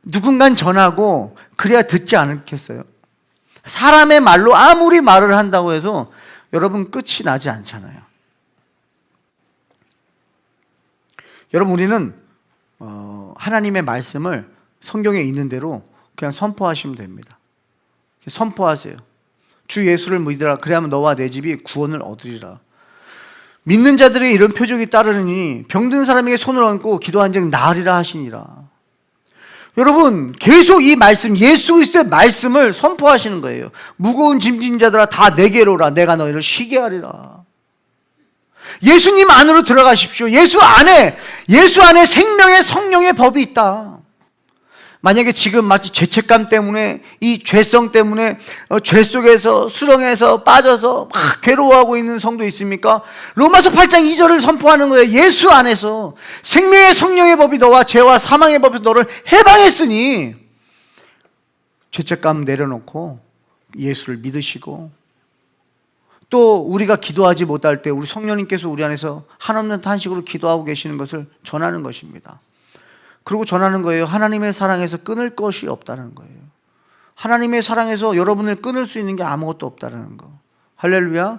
누군가는 전하고 그래야 듣지 않겠어요? 사람의 말로 아무리 말을 한다고 해서 여러분 끝이 나지 않잖아요. 여러분, 우리는 하나님의 말씀을 성경에 있는 대로 그냥 선포하시면 됩니다. 선포하세요. 주 예수를 믿으라. 그래야만 너와 내 집이 구원을 얻으리라. 믿는 자들의 이런 표적이 따르니 병든 사람에게 손을 얹고 기도한 즉 나으리라 하시니라. 여러분, 계속 이 말씀, 예수 그리스도의 말씀을 선포하시는 거예요. 무거운 짐진 자들아 다 내게로 오라. 내가 너희를 쉬게 하리라. 예수님 안으로 들어가십시오. 예수 안에 생명의 성령의 법이 있다. 만약에 지금 마치 죄책감 때문에, 이 죄성 때문에 죄 속에서 수렁에서 빠져서 막 괴로워하고 있는 성도 있습니까? 로마서 8장 2절을 선포하는 거예요. 예수 안에서 생명의 성령의 법이 너와 죄와 사망의 법에서 너를 해방했으니 죄책감 내려놓고 예수를 믿으시고, 또 우리가 기도하지 못할 때 우리 성령님께서 우리 안에서 한없는 탄식으로 기도하고 계시는 것을 전하는 것입니다. 그리고 전하는 거예요. 하나님의 사랑에서 끊을 것이 없다는 거예요. 하나님의 사랑에서 여러분을 끊을 수 있는 게 아무것도 없다는 거. 할렐루야.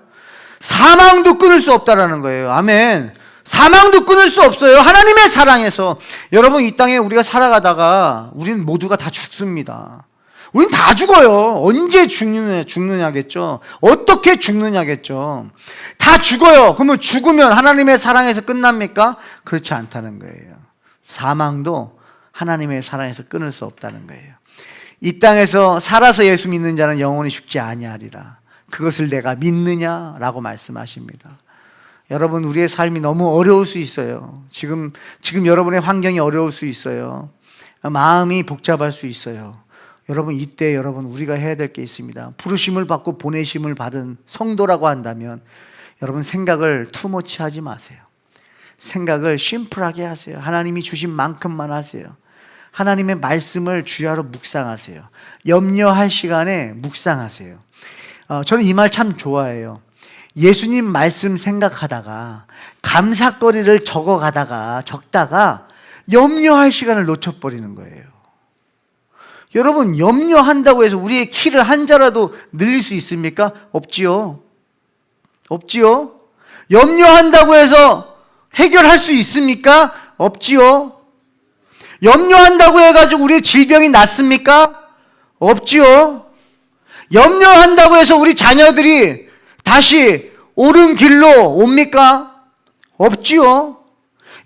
사망도 끊을 수 없다는 거예요. 아멘. 사망도 끊을 수 없어요. 하나님의 사랑에서. 여러분, 이 땅에 우리가 살아가다가 우리는 모두가 다 죽습니다. 우린 다 죽어요. 언제 죽느냐겠죠. 어떻게 죽느냐겠죠. 다 죽어요. 그러면 죽으면 하나님의 사랑에서 끝납니까? 그렇지 않다는 거예요. 사망도 하나님의 사랑에서 끊을 수 없다는 거예요. 이 땅에서 살아서 예수 믿는 자는 영원히 죽지 아니하리라. 그것을 내가 믿느냐라고 말씀하십니다. 여러분, 우리의 삶이 너무 어려울 수 있어요. 지금 여러분의 환경이 어려울 수 있어요. 마음이 복잡할 수 있어요. 여러분, 이때 우리가 해야 될 게 있습니다. 부르심을 받고 보내심을 받은 성도라고 한다면 여러분, 생각을 투머치 하지 마세요. 생각을 심플하게 하세요. 하나님이 주신 만큼만 하세요. 하나님의 말씀을 주야로 묵상하세요. 염려할 시간에 묵상하세요. 저는 이 말 참 좋아해요. 예수님 말씀 생각하다가 감사거리를 적다가 염려할 시간을 놓쳐버리는 거예요. 여러분, 염려한다고 해서 우리의 키를 한 자라도 늘릴 수 있습니까? 없지요. 염려한다고 해서 해결할 수 있습니까? 없지요. 염려한다고 해가지고 우리의 질병이 낫습니까? 없지요. 염려한다고 해서 우리 자녀들이 다시 옳은 길로 옵니까? 없지요.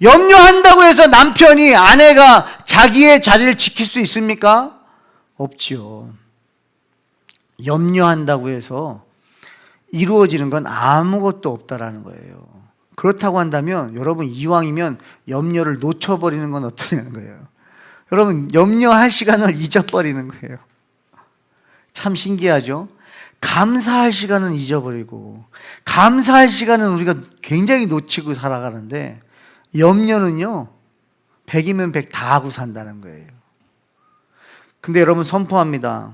염려한다고 해서 남편이, 아내가 자기의 자리를 지킬 수 있습니까? 없지요. 염려한다고 해서 이루어지는 건 아무것도 없다라는 거예요. 그렇다고 한다면 여러분, 이왕이면 염려를 놓쳐버리는 건 어떠냐는 거예요. 여러분, 염려할 시간을 잊어버리는 거예요. 참 신기하죠? 감사할 시간은 잊어버리고, 감사할 시간은 우리가 굉장히 놓치고 살아가는데, 염려는요 100이면 100 다 하고 산다는 거예요. 근데 여러분, 선포합니다.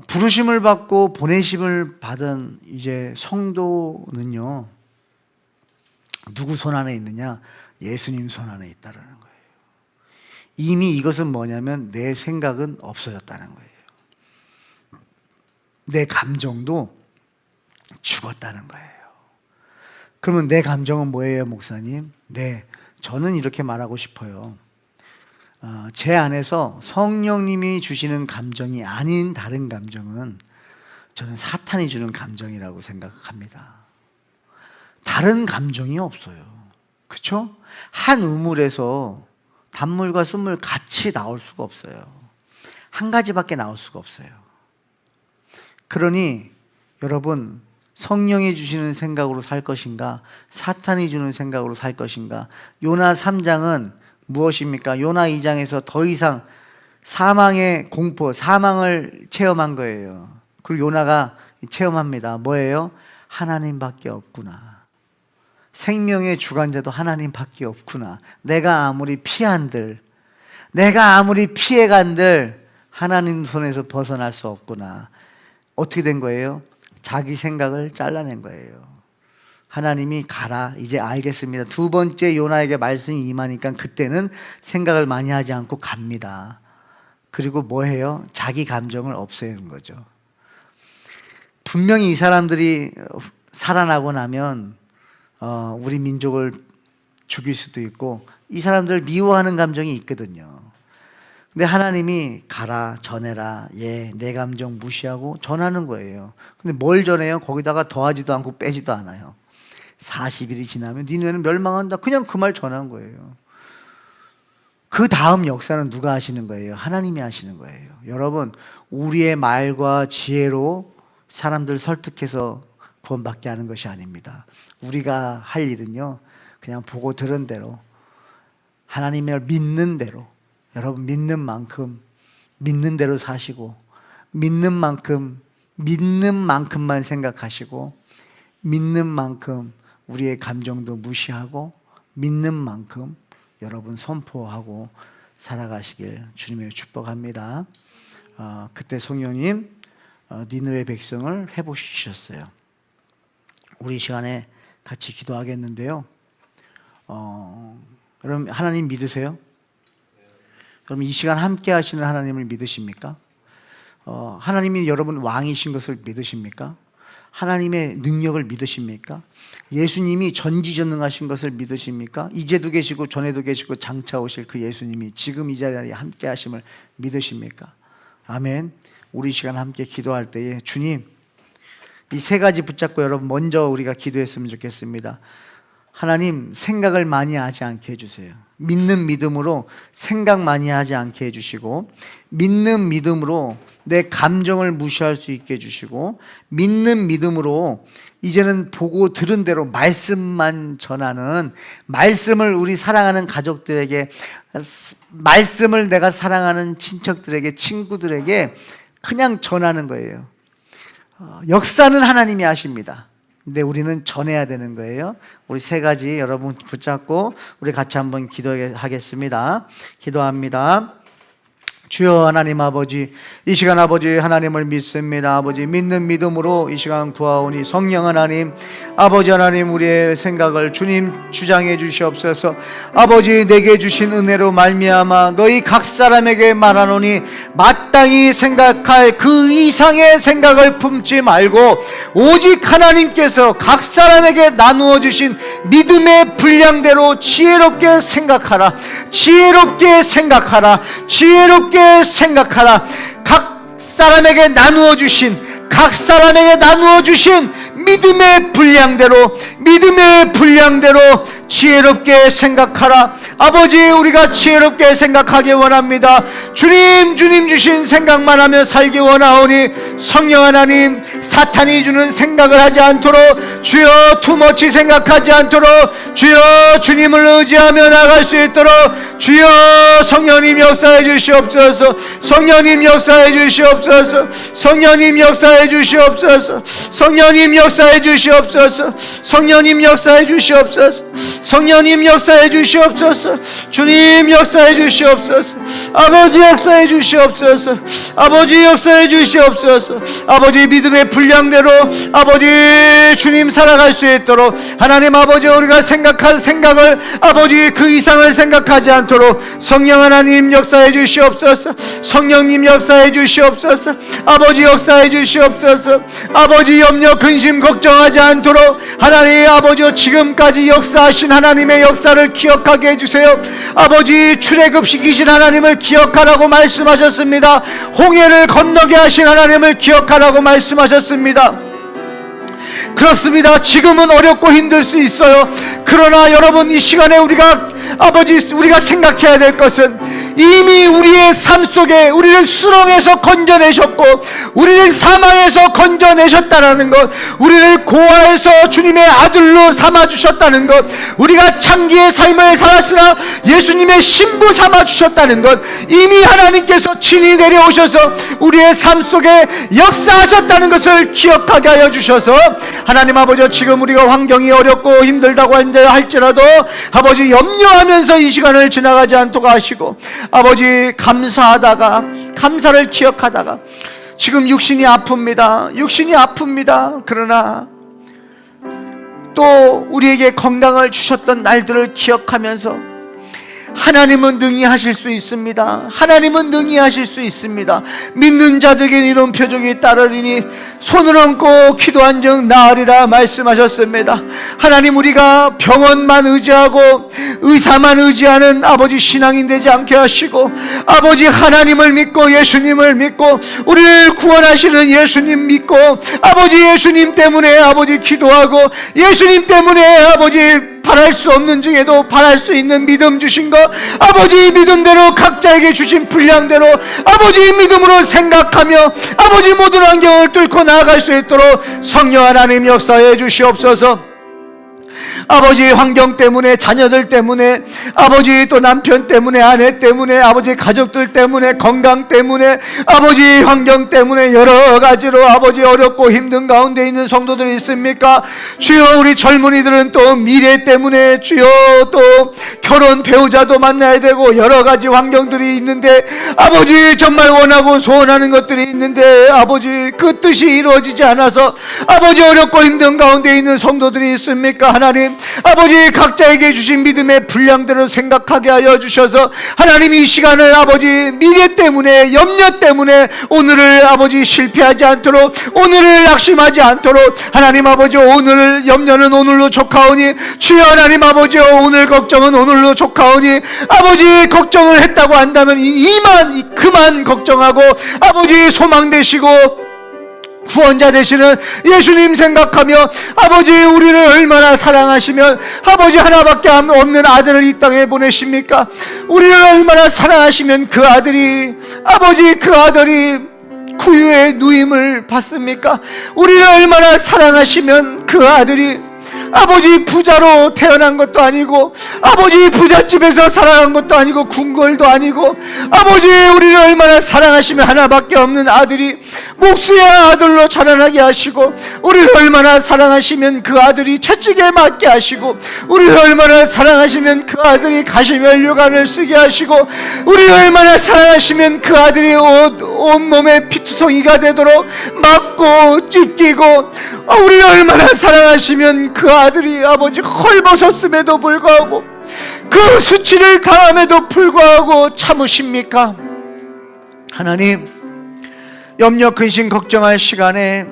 부르심을 받고 보내심을 받은 이제 성도는요, 누구 손 안에 있느냐? 예수님 손 안에 있다는 거예요. 이미 이것은 뭐냐면 내 생각은 없어졌다는 거예요. 내 감정도 죽었다는 거예요. 그러면 내 감정은 뭐예요, 목사님? 네, 저는 이렇게 말하고 싶어요. 제 안에서 성령님이 주시는 감정이 아닌 다른 감정은 저는 사탄이 주는 감정이라고 생각합니다. 다른 감정이 없어요. 그렇죠? 한 우물에서 단물과 순물 같이 나올 수가 없어요. 한 가지밖에 나올 수가 없어요. 그러니 여러분, 성령이 주시는 생각으로 살 것인가, 사탄이 주는 생각으로 살 것인가? 요나 3장은 무엇입니까? 요나 2장에서 더 이상 사망의 공포, 사망을 체험한 거예요. 그리고 요나가 체험합니다. 뭐예요? 하나님밖에 없구나. 생명의 주관자도 하나님밖에 없구나. 내가 아무리 피한들, 내가 아무리 피해간들 하나님 손에서 벗어날 수 없구나. 어떻게 된 거예요? 자기 생각을 잘라낸 거예요. 하나님이 가라, 이제 알겠습니다. 두 번째 요나에게 말씀이 임하니까 그때는 생각을 많이 하지 않고 갑니다. 그리고 뭐 해요? 자기 감정을 없애는 거죠. 분명히 이 사람들이 살아나고 나면 우리 민족을 죽일 수도 있고 이 사람들을 미워하는 감정이 있거든요. 근데 하나님이 가라, 전해라, 내 감정 무시하고 전하는 거예요. 근데 뭘 전해요? 거기다가 더하지도 않고 빼지도 않아요. 40일이 지나면 니네는 멸망한다. 그냥 그 말 전한 거예요. 그 다음 역사는 누가 하시는 거예요? 하나님이 하시는 거예요. 여러분, 우리의 말과 지혜로 사람들 설득해서 구원받게 하는 것이 아닙니다. 우리가 할 일은요, 그냥 보고 들은 대로, 하나님을 믿는 대로, 여러분 믿는 만큼 믿는 대로 사시고, 믿는 만큼만 생각하시고, 믿는 만큼 우리의 감정도 무시하고, 믿는 만큼 여러분 선포하고 살아가시길 주님의 축복합니다. 그때 성령님 니느웨 백성을 회복시키셨어요. 우리 시간에 같이 기도하겠는데요. 여러분 하나님 믿으세요? 여러분 이 시간 함께 하시는 하나님을 믿으십니까? 하나님이 여러분 왕이신 것을 믿으십니까? 하나님의 능력을 믿으십니까? 예수님이 전지전능하신 것을 믿으십니까? 이제도 계시고 전에도 계시고 장차 오실 그 예수님이 지금 이 자리에 함께 하심을 믿으십니까? 아멘. 우리 시간 함께 기도할 때에 주님, 이 세 가지 붙잡고 여러분 먼저 우리가 기도했으면 좋겠습니다. 하나님, 생각을 많이 하지 않게 해주세요. 믿는 믿음으로 생각 많이 하지 않게 해주시고, 믿는 믿음으로 내 감정을 무시할 수 있게 해주시고, 믿는 믿음으로 이제는 보고 들은 대로 말씀만 전하는, 말씀을 우리 사랑하는 가족들에게, 말씀을 내가 사랑하는 친척들에게, 친구들에게 그냥 전하는 거예요. 역사는 하나님이 하십니다. 근데 우리는 전해야 되는 거예요. 우리 세 가지 여러분 붙잡고 우리 같이 한번 기도하겠습니다. 기도합니다. 주여 하나님 아버지, 이 시간 아버지 하나님을 믿습니다. 아버지 믿는 믿음으로 이 시간 구하오니 성령 하나님, 아버지 하나님 우리의 생각을 주님 주장해 주시옵소서. 아버지 내게 주신 은혜로 말미암아 너희 각 사람에게 말하노니 마땅히 생각할 그 이상의 생각을 품지 말고 오직 하나님께서 각 사람에게 나누어 주신 믿음의 분량대로 지혜롭게 생각하라. 지혜롭게 생각하라. 지혜롭게 생각하라. 각 사람에게 나누어 주신 믿음의 분량대로 지혜롭게 생각하라. 아버지 우리가 지혜롭게 생각하기 원합니다. 주님 주신 생각만 하며 살기 원하오니 성령 하나님, 사탄이 주는 생각을 하지 않도록 주여 투머치 생각하지 않도록 주여 주님을 의지하며 나갈 수 있도록 주여 성령님 역사해 주시옵소서. 성령님 역사해 주시옵소서. 성령님 역사해 주시옵소서. 성령님 역사해 주시옵소서. 성령님 역사해 주시옵소서. 성령님 역사해 주시옵소서. 주님 역사해 주시옵소서. 아버지 역사해 주시옵소서. 아버지 역사해 주시옵소서. 아버지 믿음의 분량대로 아버지 주님 살아갈 수 있도록 하나님 아버지 우리가 생각할 생각을 아버지 그 이상을 생각하지 않도록 성령 하나님 역사해 주시옵소서. 성령님 역사해 주시옵소서. 아버지 역사해 주시옵소서. 아버지 염려 근심 걱정하지 않도록 하나님 아버지 지금까지 역사하신 하나님의 역사를 기억하게 해주세요. 아버지 출애굽시키신 하나님을 기억하라고 말씀하셨습니다. 홍해를 건너게 하신 하나님을 기억하라고 말씀하셨습니다. 그렇습니다. 지금은 어렵고 힘들 수 있어요. 그러나 여러분 이 시간에 우리가 생각해야 될 것은 이미 우리의 삶 속에 우리를 수렁에서 건져내셨고 우리를 사망에서 건져내셨다는 것, 우리를 고아에서 주님의 아들로 삼아주셨다는 것, 우리가 창기의 삶을 살았으나 예수님의 신부 삼아주셨다는 것, 이미 하나님께서 친히 내려오셔서 우리의 삶 속에 역사하셨다는 것을 기억하게 하여 주셔서 하나님 아버지, 지금 우리가 환경이 어렵고 힘들다고 할지라도 아버지 염려하면서 이 시간을 지나가지 않도록 하시고, 아버지 감사하다가, 감사를 기억하다가, 지금 육신이 아픕니다. 그러나 또 우리에게 건강을 주셨던 날들을 기억하면서 하나님은 능히 하실 수 있습니다. 믿는 자들에게는 이런 표적이 따르리니 손을 얹고 기도한 즉 나으리라 말씀하셨습니다. 하나님, 우리가 병원만 의지하고 의사만 의지하는 아버지 신앙인 되지 않게 하시고, 아버지 하나님을 믿고 예수님을 믿고 우리를 구원하시는 예수님 믿고, 아버지 예수님 때문에 아버지 기도하고, 예수님 때문에 아버지 바랄 수 없는 중에도 바랄 수 있는 믿음 주신 것, 아버지 믿음대로 각자에게 주신 분량대로 아버지 믿음으로 생각하며 아버지 모든 환경을 뚫고 나아갈 수 있도록 성령 하나님 역사해 주시옵소서. 아버지 환경 때문에, 자녀들 때문에, 아버지 또 남편 때문에, 아내 때문에, 아버지 가족들 때문에, 건강 때문에, 아버지 환경 때문에 여러 가지로 아버지 어렵고 힘든 가운데 있는 성도들이 있습니까? 주여, 우리 젊은이들은 또 미래 때문에, 주여 또 결혼 배우자도 만나야 되고 여러 가지 환경들이 있는데, 아버지 정말 원하고 소원하는 것들이 있는데 아버지 그 뜻이 이루어지지 않아서 아버지 어렵고 힘든 가운데 있는 성도들이 있습니까? 하나님 아버지, 각자에게 주신 믿음의 분량대로 생각하게 하여 주셔서 하나님 이 시간을 아버지 미래 때문에, 염려 때문에 오늘을 아버지 실패하지 않도록, 오늘을 낙심하지 않도록, 하나님 아버지 오늘 염려는 오늘로 족하오니, 주여 하나님 아버지 오늘 걱정은 오늘로 족하오니, 아버지 걱정을 했다고 한다면 그만 걱정하고 아버지 소망 되시고 구원자 되시는 예수님 생각하며, 아버지 우리를 얼마나 사랑하시면 아버지 하나밖에 없는 아들을 이 땅에 보내십니까? 우리를 얼마나 사랑하시면 그 아들이, 아버지 그 아들이 구유의 누임을 받습니까? 우리를 얼마나 사랑하시면 그 아들이 아버지 부자로 태어난 것도 아니고, 아버지 부잣집에서 살아난 것도 아니고, 궁궐도 아니고, 아버지 우리를 얼마나 사랑하시면 하나밖에 없는 아들이 목수의 아들로 자라나게 하시고, 우리를 얼마나 사랑하시면 그 아들이 채찍에 맞게 하시고, 우리를 얼마나 사랑하시면 그 아들이 가시멜 요간을 쓰게 하시고, 우리를 얼마나 사랑하시면 그 아들이 온몸에 피투성이가 되도록 맞고 찢기고, 우리를 얼마나 사랑하시면 그 아들이 아버지 헐벗었음에도 불구하고, 그 수치를 당함에도 불구하고 참으십니까? 하나님, 염려 근심 걱정할 시간에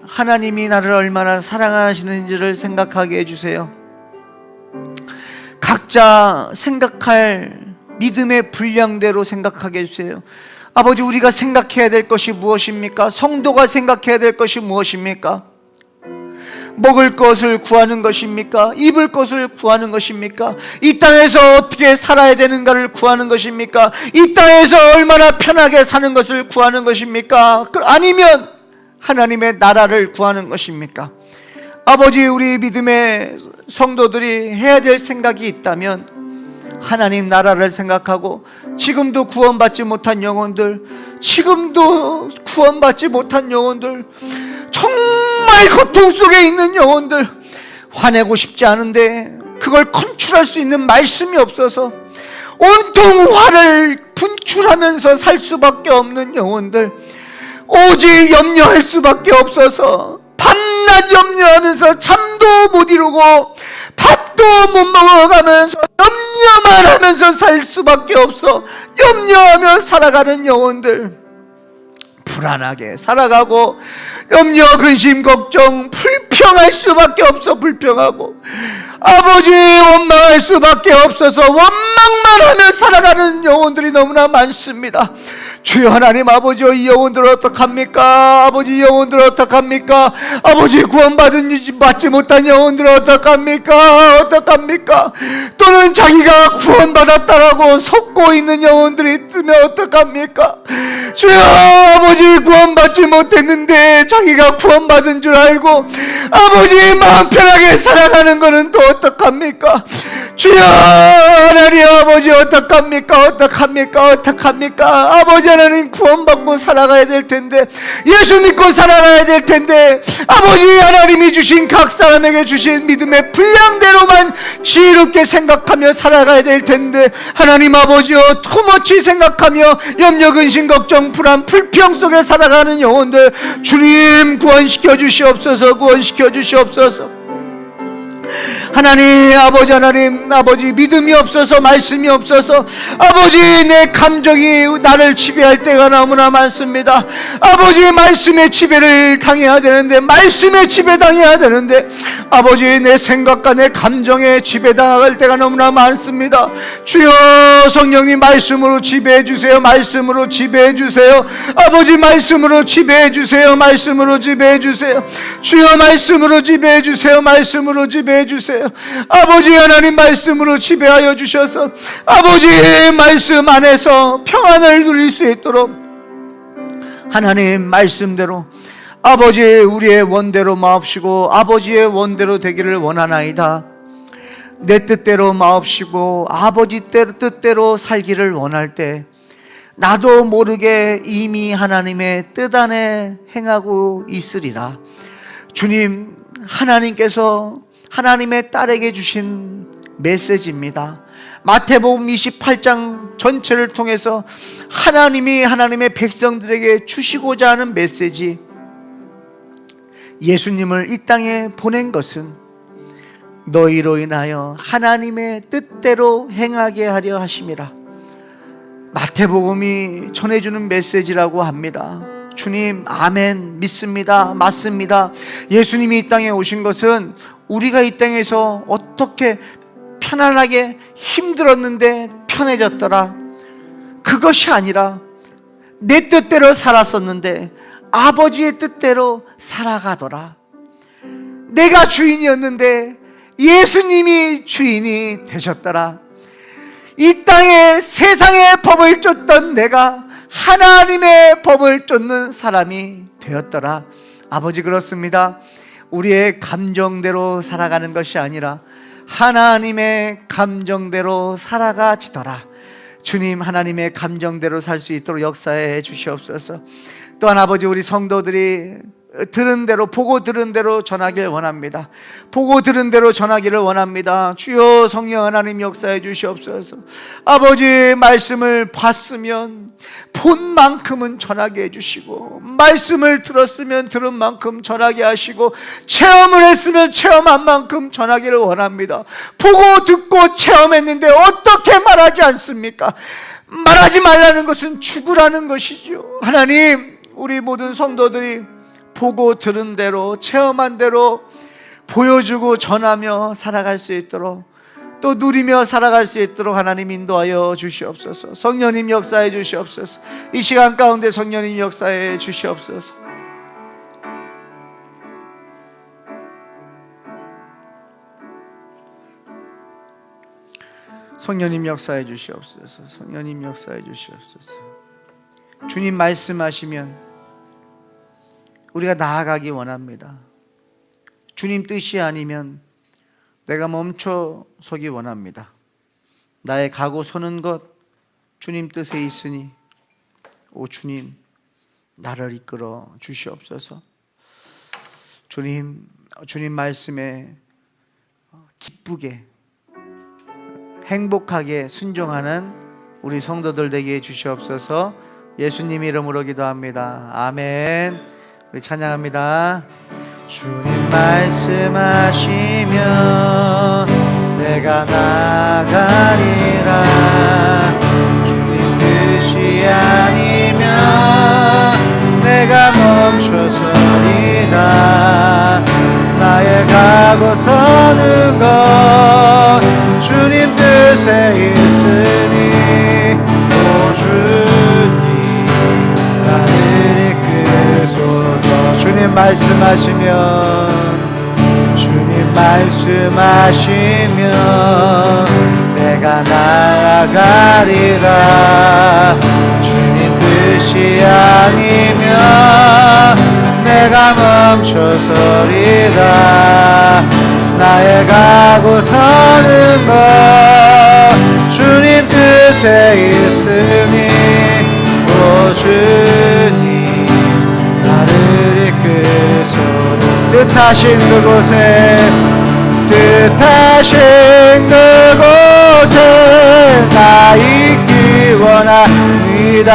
하나님이 나를 얼마나 사랑하시는지를 생각하게 해주세요. 각자 생각할 믿음의 분량대로 생각하게 해주세요. 아버지, 우리가 생각해야 될 것이 무엇입니까? 성도가 생각해야 될 것이 무엇입니까? 먹을 것을 구하는 것입니까? 입을 것을 구하는 것입니까? 이 땅에서 어떻게 살아야 되는가를 구하는 것입니까? 이 땅에서 얼마나 편하게 사는 것을 구하는 것입니까? 아니면 하나님의 나라를 구하는 것입니까? 아버지, 우리 믿음의 성도들이 해야 될 생각이 있다면 하나님 나라를 생각하고, 지금도 구원받지 못한 영혼들, 정말 고통 속에 있는 영혼들, 화내고 싶지 않은데 그걸 컨트롤할 수 있는 말씀이 없어서 온통 화를 분출하면서 살 수밖에 없는 영혼들, 오직 염려할 수밖에 없어서 밤낮 염려하면서 잠도 못 이루고 밥도 못 먹어가면서 염려만 하면서 살 수밖에 없어 염려하며 살아가는 영혼들, 불안하게 살아가고 염려 근심 걱정 불평할 수밖에 없어 불평하고, 아버지 원망할 수밖에 없어서 원망만 하며 살아가는 영혼들이 너무나 많습니다. 주여 하나님 아버지, 이 영혼들은 어떡합니까? 아버지, 이 영혼들은 어떡합니까? 아버지, 구원받지 못한 영혼들은 어떡합니까? 또는 자기가 구원받았다라고 속고 있는 영혼들이 있으면 어떡합니까? 주여, 아버지 구원받지 못했는데 자기가 구원받은 줄 알고 아버지 마음 편하게 살아가는 것은 또 어떡합니까? 주여 하나님 아버지 어떡합니까? 아버지 하나님 구원받고 살아가야 될 텐데, 예수 믿고 살아가야 될 텐데, 아버지 하나님이 주신 각 사람에게 주신 믿음의 분량대로만 지혜롭게 생각하며 살아가야 될 텐데, 하나님 아버지여 투머치 생각하며 염려 근심 걱정 불안 불평 속에 살아가는 영혼들 주님 구원시켜 주시옵소서. 하나님 아버지 믿음이 없어서 말씀이 없어서 아버지 내 감정이 나를 지배할 때가 너무나 많습니다. 아버지 말씀의 지배를 당해야 되는데, 말씀의 지배당해야 되는데 아버지 내 생각과 내 감정에 지배당할 때가 너무나 많습니다. 주여 성령님 말씀으로 지배해 주세요. 아버지 말씀으로 지배해 주세요. 주여 말씀으로 지배해 주세요. 아버지 하나님 말씀으로 지배하여 주셔서 아버지의 말씀 안에서 평안을 누릴 수 있도록 하나님 말씀대로 아버지 우리의 원대로 마옵시고 아버지의 원대로 되기를 원하나이다. 내 뜻대로 마옵시고 아버지 뜻대로 살기를 원할 때 나도 모르게 이미 하나님의 뜻 안에 행하고 있으리라. 주님, 하나님께서 하나님의 딸에게 주신 메시지입니다. 마태복음 28장 전체를 통해서 하나님이 하나님의 백성들에게 주시고자 하는 메시지, 예수님을 이 땅에 보낸 것은 너희로 인하여 하나님의 뜻대로 행하게 하려 하심이라. 마태복음이 전해주는 메시지라고 합니다. 주님, 아멘, 믿습니다. 맞습니다. 예수님이 이 땅에 오신 것은 우리가 이 땅에서 어떻게 편안하게 힘들었는데 편해졌더라, 그것이 아니라 내 뜻대로 살았었는데 아버지의 뜻대로 살아가더라. 내가 주인이었는데 예수님이 주인이 되셨더라. 이 땅에 세상의 법을 쫓던 내가 하나님의 법을 쫓는 사람이 되었더라. 아버지, 그렇습니다. 우리의 감정대로 살아가는 것이 아니라 하나님의 감정대로 살아가지더라. 주님, 하나님의 감정대로 살 수 있도록 역사해 주시옵소서. 또한 아버지, 우리 성도들이 들은 대로, 보고 들은 대로 전하기를 원합니다. 주여 성령 하나님 역사해 주시옵소서. 아버지, 말씀을 봤으면 본 만큼은 전하게 해주시고, 말씀을 들었으면 들은 만큼 전하게 하시고, 체험을 했으면 체험한 만큼 전하기를 원합니다. 보고 듣고 체험했는데 어떻게 말하지 않습니까? 말하지 말라는 것은 죽으라는 것이죠. 하나님, 우리 모든 성도들이 보고 들은 대로, 체험한 대로 보여주고 전하며 살아갈 수 있도록, 또 누리며 살아갈 수 있도록 하나님 인도하여 주시옵소서. 성령님 역사해 주시옵소서. 이 시간 가운데 성령님 역사해 주시옵소서. 성령님 역사해 주시옵소서. 주님 말씀하시면 우리가 나아가기 원합니다. 주님 뜻이 아니면 내가 멈춰 서기 원합니다. 나의 가고 서는 것 주님 뜻에 있으니 오 주님, 나를 이끌어 주시옵소서. 주님 말씀에 기쁘게 행복하게 순종하는 우리 성도들 되게 해주시옵소서. 예수님 이름으로 기도합니다. 아멘. 우리 찬양합니다. 주님 말씀하시면 내가 나가리라. 주님 뜻이 아니면 내가 멈춰서리라. 나의 가고 서는 것 주님 뜻에 있으니 오 주님 나를 이끄소서. 주님 말씀하시면 내가 나아가리라. 주님 뜻이 아니면 내가 멈춰서리라. 나의 가고 서는 것 주님 뜻에 있으니 오 주님 나를 이끄소서 뜻하신 그곳에 나 있기 원합니다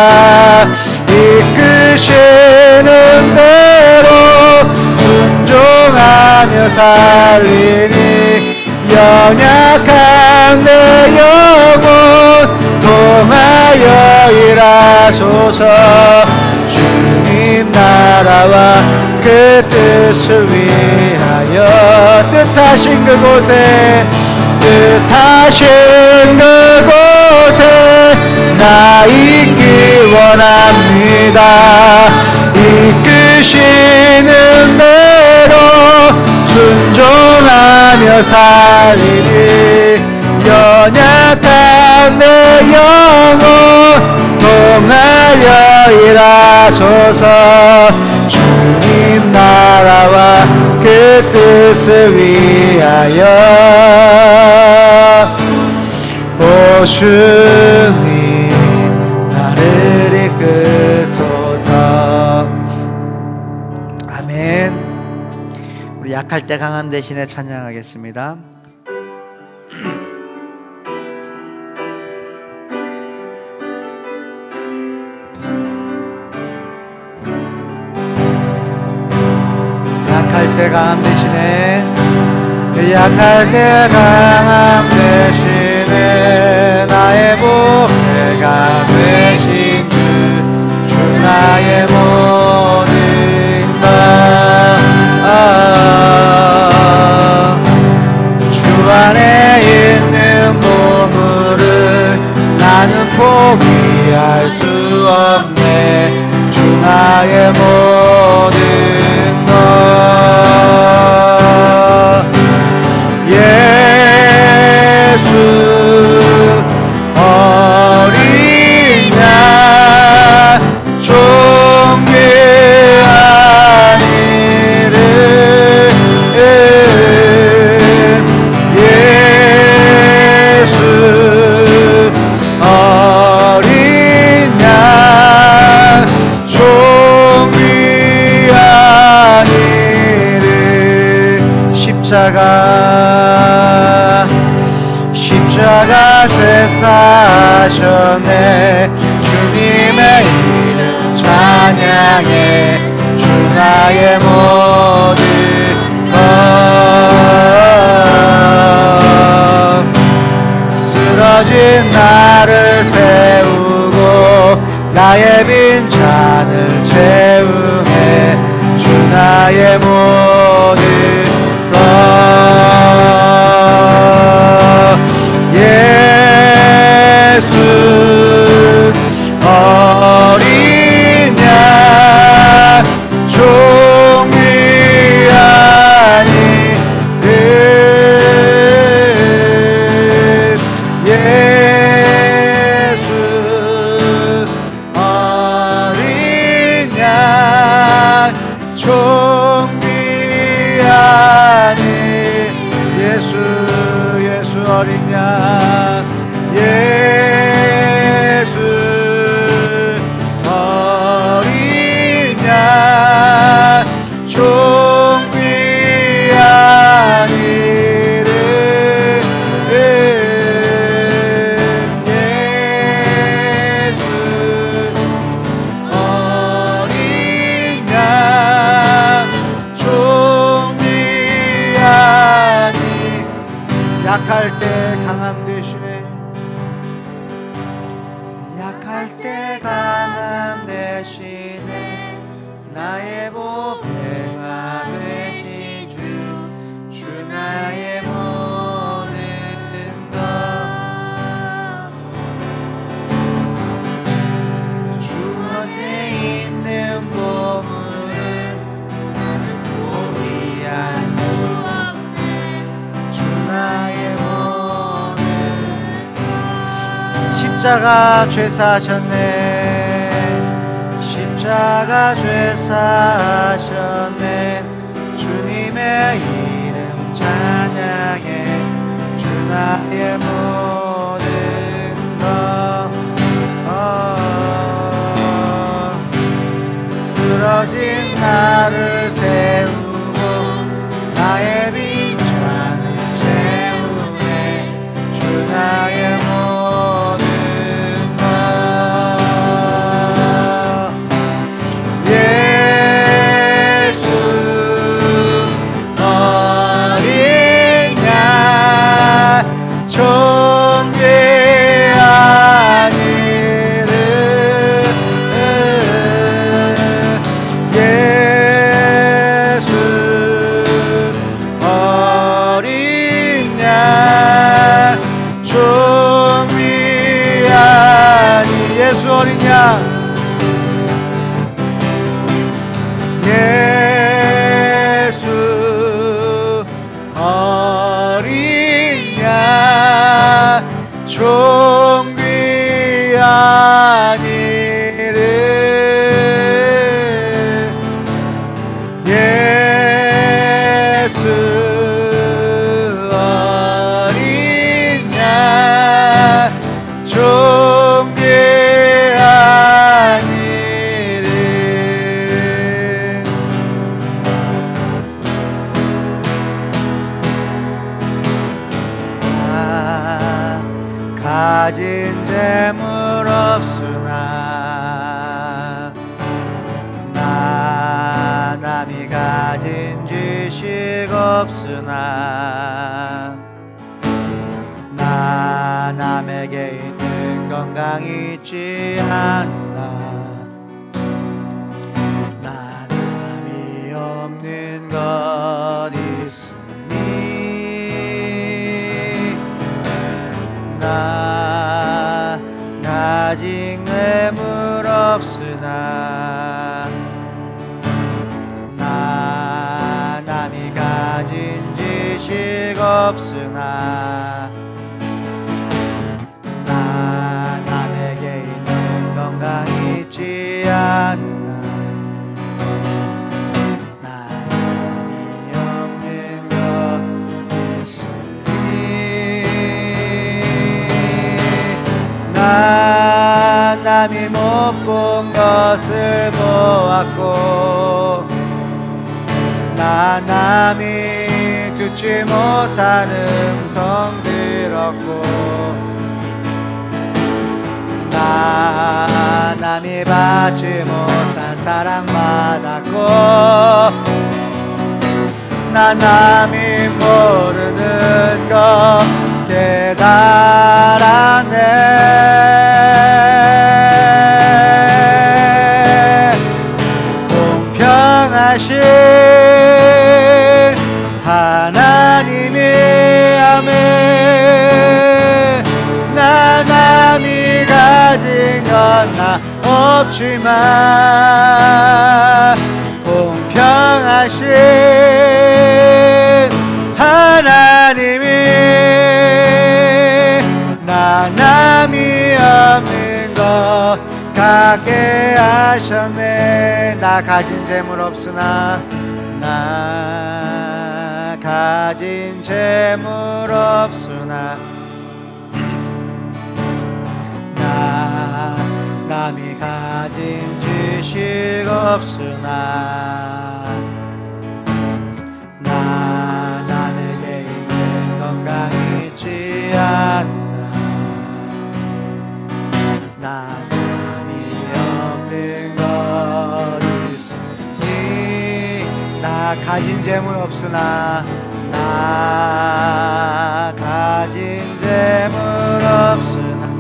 이끄시는 대로 순종하며 살리니 연약한 내 영혼 통하여 일하소서 주님 나라와 그 뜻을 위하여 뜻하신 그곳에 나 있기 원합니다 이끄시는 대로 순종하며 살리니 연약한 내 영혼 통하여 일하소서 주님 나라와 그 뜻을 위하여 오 주님 나를 이끄소서 아멘. 우리 약할 때 강한 대신에 찬양하겠습니다. 약할 때 강함 대신에 약할 때 강함 대신에 나의 보배가 되신 주 나의 모든 것 주 안에 있는 보물을 나는 포기할 수 없네 주 나의 모든 것 예수 어린 양 존귀한 이름 예수 어린 양 존귀한 이름 십자가 죄 사하셨네 주님의 이름 찬양해 주 나의 모든 것 쓰러진 나를 세우고 나의 빈 잔을 채우네 주 나의 모든 것 예수 어린 양 존귀한 이름 예수 어린 양 존귀한 이름 예수 어린 양 예수 어린 양 존귀한 이름 예수 어린 양 존귀한 이름 약할 때 강함 대신에 약할 때 강함 대신에 나의 보배가 되신 주 나의 모든 것 주어져 있는 보물을 나는 포기할 수 없네 주 나의 모든 십자가 죄 사하셨네 십자가 죄 사하셨네 주님의 이름 찬양해 주 나의 모든 것 쓰러진 나를 세우고 나의 빈잔을 채우네 주 나의 모든 것 예수 어린 양 존귀한 이름 예수 어린 양 존귀한 예수 어린 양 예수 어린 양 존귀한 이름 예수 어린 양 존귀한 이름 가진 재물 없으나 나 남이 가진 지식 없으나 나 남에게 있는 건강 있지 않으나 나 남이 없는 것 있으니 나 아직 뇌물 없으나 나 남이 가진 지식 없으나 나 남에게 있는 건강 있지 않으나 나 남이 없는 것 있으니 나 남이 못 본 것을 보았고 나 남이 듣지 못한 음성 들었고 나 남이 받지 못한 사랑 받았고 나 남이 모르는 것 깨달았네 공평하신 하나님이 아멘 나 남이 가진 건 나 없지만 공평하신 하나님이 나 남이 없는 것 갖게 하셨네 나 가진 재물 없으나 나 가진 재물 없으나 나 남이 가진 지식 없으나 나 남에게 있는 건강 있지 않으나 나 남이 없는 것 있으니 나 가진 재물 없으나 나 가진 재물 없으나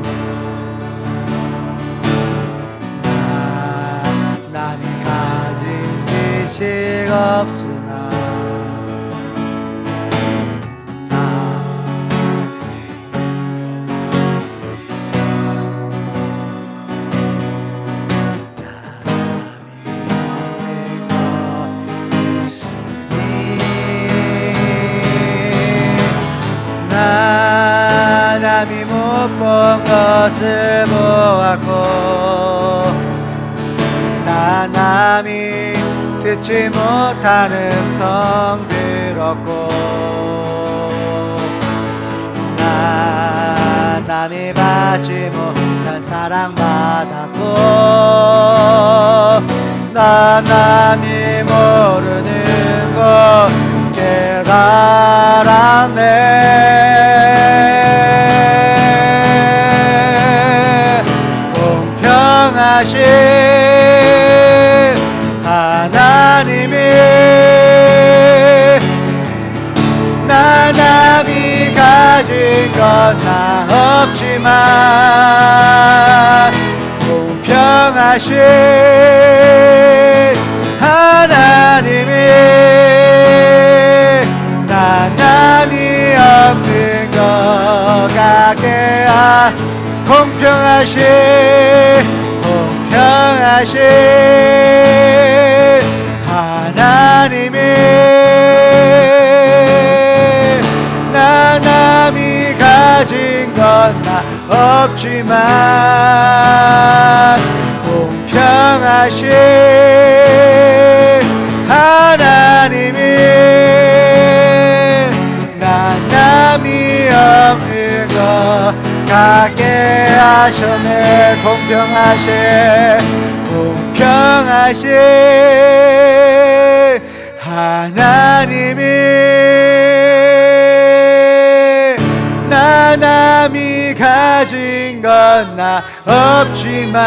나 남이 가진 지식 없으나 나 남이 못 본 것을 보았고 나 남이 듣지 못한 음성 들었고 남이 받지 못한 사랑받았고 나 남이 모르는 것 깨달았네. 공평하신 하나님이 나 남이 가진 건 나 없지만 공평하신 하나님이 나 남이 없는 것 같게 공평하신 하나님이 나 남이 가진 건 나 없지만 공평하신 하나님이 나 남이 없는 것 같게 하셨네. 공평하신 하나님이 나 남이 가진 건 나 없지만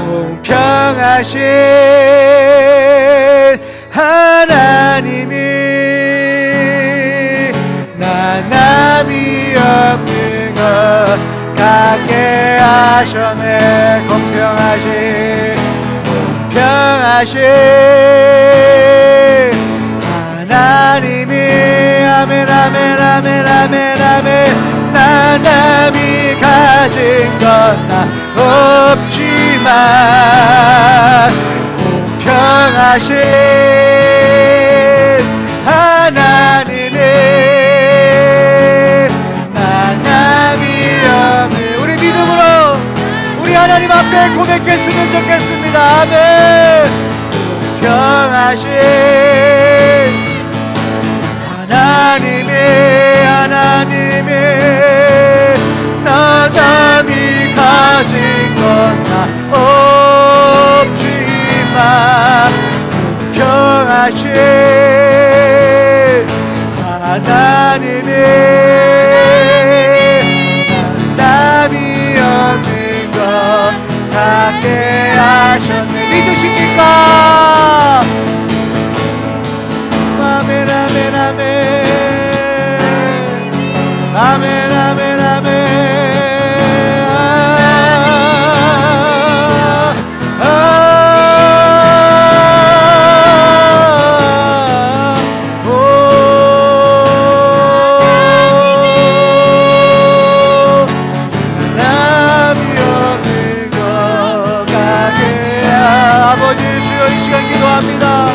공평하신 하나님이 나 남이 없는 것 같게 하셨네. 공평하신 하나님이 아멘 아멘 아멘 아멘 아멘 나 남이 가진 건 나 없지만 공평하신 하나님이 나 남이 없는 우리 믿음으로 우리 하나님 앞에 고백했으면 좋겠습니다. 아멘. 공평하신 하나님이 나 남이 가진 건 나 없지만 공평하신 하나님이 나 남이 없는 것 같게 하셨네. 믿으십니까? 아멘 아멘 아멘 아멘 아멘 아멘 아버지 주여 이 시간 기도합니다.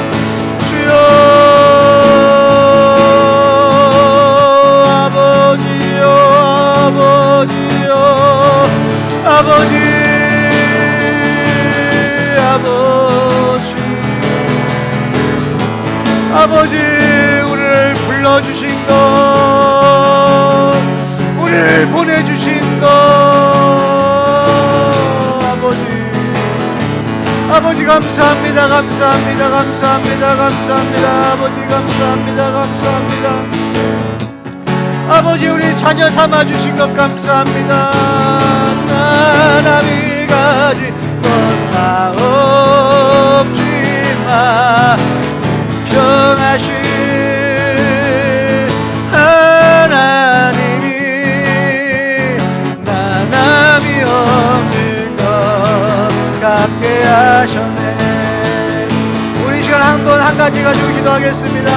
주여 아버지 우리를 불러주신 것 우리를 보내주신 것 아버지 감사합니다. 감사합니다. 감사합니다. 감사합니다. 아버지 감사합니다. 감사합니다. 아버지 우리 자녀 삼아주신 것 감사합니다. 남이 가진 건 다 없지만 평하신 하나님이 나 남이 없는 것 같게 하셨네. 우리 시간 한 번 한 가지 가지고 기도하겠습니다.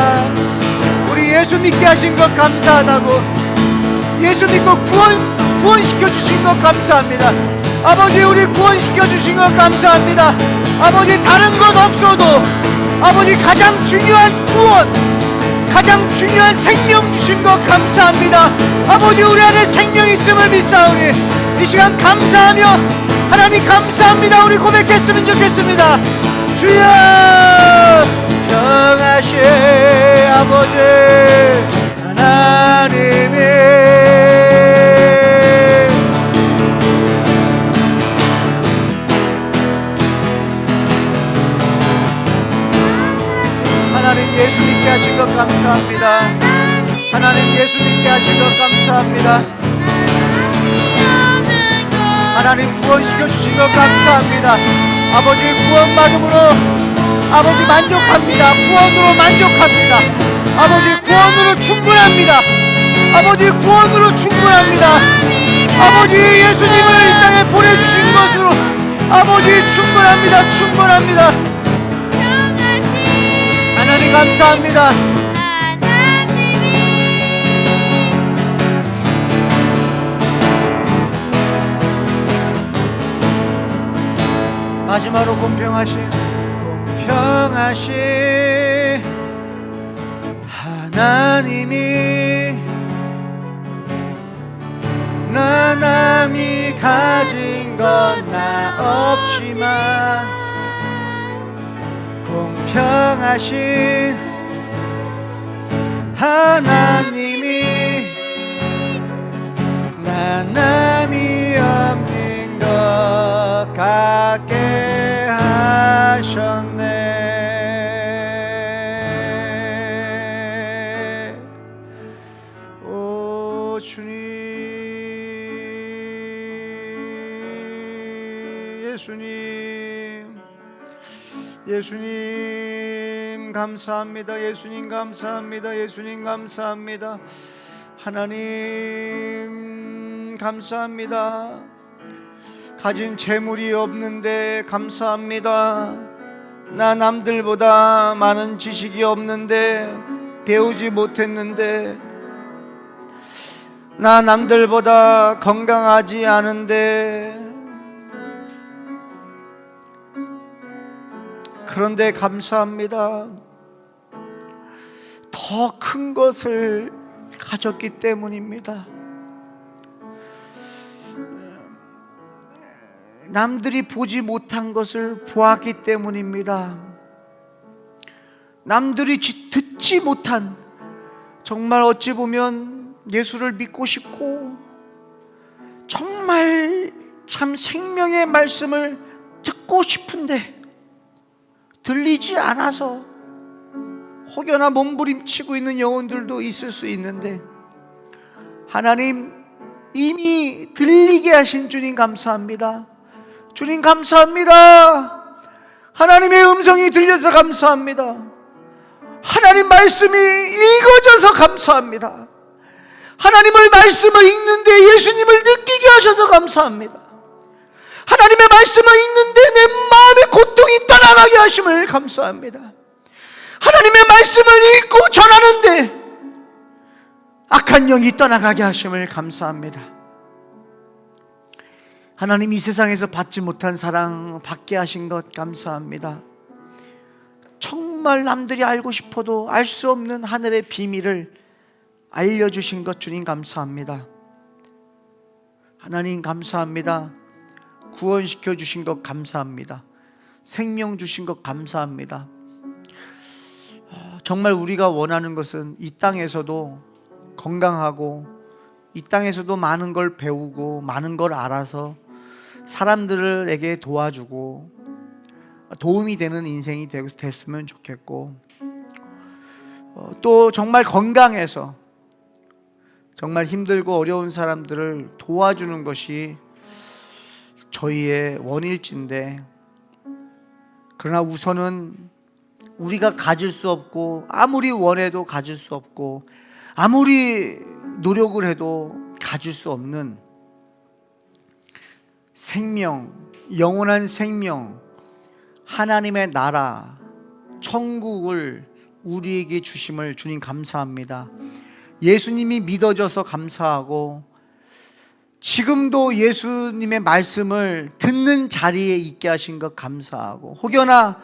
우리 예수 믿게 하신 것 감사하다고 예수 믿고 구원시켜 주신 것 감사합니다. 아버지 우리 구원시켜 주신 것 감사합니다. 아버지 다른 것 없어도 아버지 가장 중요한 구원 가장 중요한 생명 주신 것 감사합니다. 아버지 우리 안에 생명이 있음을 믿사오니 이 시간 감사하며 하나님 감사합니다. 우리 고백했으면 좋겠습니다. 주여 평하신 아버지 하나님이 하신 것 감사합니다. 하나님 구원시켜 주신 것 감사합니다. 아버지 구원받음으로 아버지 만족합니다. 구원으로 만족합니다. 아버지 구원으로 충분합니다. 아버지 구원으로 충분합니다. 아버지 예수님을 이 땅에 보내주신 것으로 아버지 충분합니다. 충분합니다. 하나님 감사합니다. 마지막으로 공평하신 하나님이 나 남이 가진 건 나 없지만 공평하신 하나님이 나 남이 없는 것 같게 하셨네. 오 주님, 예수님 감사합니다. 예수님 감사합니다. 예수님 감사합니다. 하나님 감사합니다. 가진 재물이 없는데 감사합니다. 나 남들보다 많은 지식이 없는데, 배우지 못했는데, 나 남들보다 건강하지 않은데, 그런데 감사합니다. 더 큰 것을 가졌기 때문입니다. 남들이 보지 못한 것을 보았기 때문입니다. 남들이 듣지 못한, 정말 어찌 보면 예수를 믿고 싶고 정말 참 생명의 말씀을 듣고 싶은데 들리지 않아서 혹여나 몸부림치고 있는 영혼들도 있을 수 있는데, 하나님 이미 들리게 하신 주님 감사합니다. 주님 감사합니다. 하나님의 음성이 들려서 감사합니다. 하나님 말씀이 읽어져서 감사합니다. 하나님의 말씀을 읽는데 예수님을 느끼게 하셔서 감사합니다. 하나님의 말씀을 읽는데 내 마음의 고통이 떠나가게 하심을 감사합니다. 하나님의 말씀을 읽고 전하는데 악한 영이 떠나가게 하심을 감사합니다. 하나님 이 세상에서 받지 못한 사랑 받게 하신 것 감사합니다. 정말 남들이 알고 싶어도 알 수 없는 하늘의 비밀을 알려주신 것 주님 감사합니다. 하나님 감사합니다. 구원시켜 주신 것 감사합니다. 생명 주신 것 감사합니다. 정말 우리가 원하는 것은 이 땅에서도 건강하고, 이 땅에서도 많은 걸 배우고 많은 걸 알아서 사람들에게 도와주고 도움이 되는 인생이 됐으면 좋겠고, 또 정말 건강해서 정말 힘들고 어려운 사람들을 도와주는 것이 저희의 원일지인데, 그러나 우선은 우리가 가질 수 없고, 아무리 원해도 가질 수 없고, 아무리 노력을 해도 가질 수 없는 생명, 영원한 생명, 하나님의 나라, 천국을 우리에게 주심을 주님 감사합니다. 예수님이 믿어져서 감사하고, 지금도 예수님의 말씀을 듣는 자리에 있게 하신 것 감사하고, 혹여나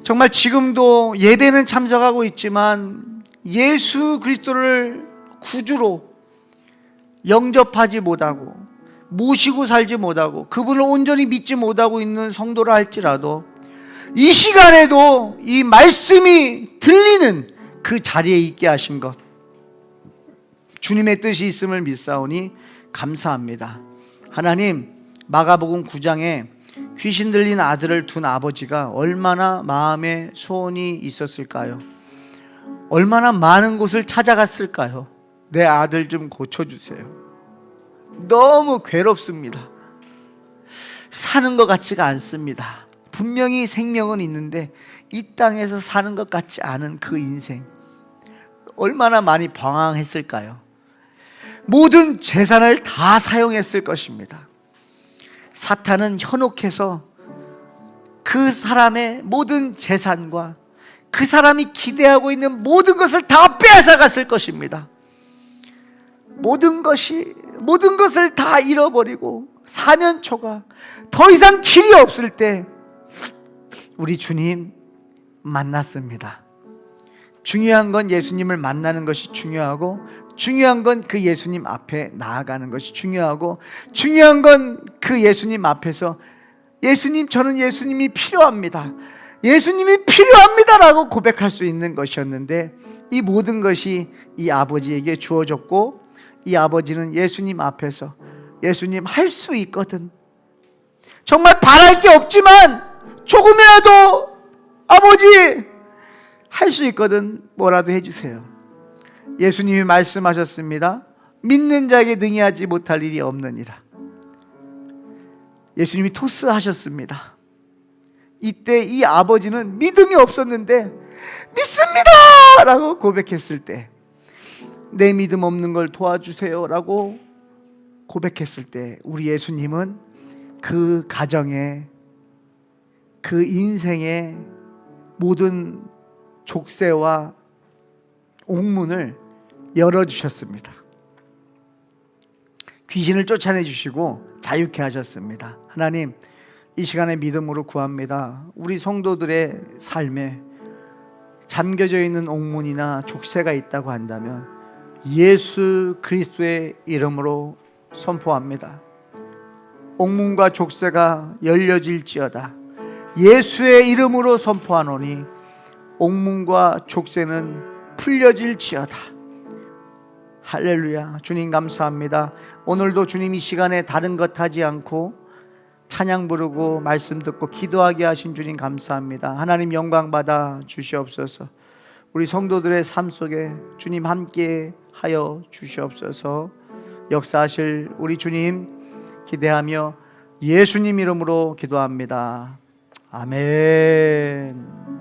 정말 지금도 예배는 참석하고 있지만 예수 그리스도를 구주로 영접하지 못하고 모시고 살지 못하고 그분을 온전히 믿지 못하고 있는 성도라 할지라도, 이 시간에도 이 말씀이 들리는 그 자리에 있게 하신 것 주님의 뜻이 있음을 믿사오니 감사합니다. 하나님, 마가복음 9장에 귀신 들린 아들을 둔 아버지가 얼마나 마음에 소원이 있었을까요? 얼마나 많은 곳을 찾아갔을까요? 내 아들 좀 고쳐주세요. 너무 괴롭습니다. 사는 것 같지가 않습니다. 분명히 생명은 있는데 이 땅에서 사는 것 같지 않은 그 인생, 얼마나 많이 방황했을까요? 모든 재산을 다 사용했을 것입니다. 사탄은 현혹해서 그 사람의 모든 재산과 그 사람이 기대하고 있는 모든 것을 다 빼앗아 갔을 것입니다. 모든 것을 다 잃어버리고 사면초가 더 이상 길이 없을 때 우리 주님 만났습니다. 중요한 건 예수님을 만나는 것이 중요하고, 중요한 건 그 예수님 앞에 나아가는 것이 중요하고, 중요한 건 그 예수님 앞에서 예수님, 저는 예수님이 필요합니다, 예수님이 필요합니다라고 고백할 수 있는 것이었는데, 이 모든 것이 이 아버지에게 주어졌고, 이 아버지는 예수님 앞에서 예수님 할 수 있거든, 정말 바랄 게 없지만 조금이라도 아버지 할 수 있거든, 뭐라도 해주세요. 예수님이 말씀하셨습니다. 믿는 자에게 능히 하지 못할 일이 없느니라. 예수님이 토스하셨습니다. 이때 이 아버지는 믿음이 없었는데 믿습니다 라고 고백했을 때, 내 믿음 없는 걸 도와주세요 라고 고백했을 때, 우리 예수님은 그 가정에, 그 인생의 모든 족쇄와 옥문을 열어주셨습니다. 귀신을 쫓아내주시고 자유케 하셨습니다. 하나님, 이 시간에 믿음으로 구합니다. 우리 성도들의 삶에 잠겨져 있는 옥문이나 족쇄가 있다고 한다면 예수 그리스도의 이름으로 선포합니다. 옥문과 족쇄가 열려질지어다. 예수의 이름으로 선포하노니 옥문과 족쇄는 풀려질지어다. 할렐루야. 주님 감사합니다. 오늘도 주님 이 시간에 다른 것 하지 않고 찬양 부르고 말씀 듣고 기도하게 하신 주님 감사합니다. 하나님 영광 받아 주시옵소서. 우리 성도들의 삶 속에 주님 함께 하여 주시옵소서. 역사하실 우리 주님 기대하며 예수님 이름으로 기도합니다. 아멘.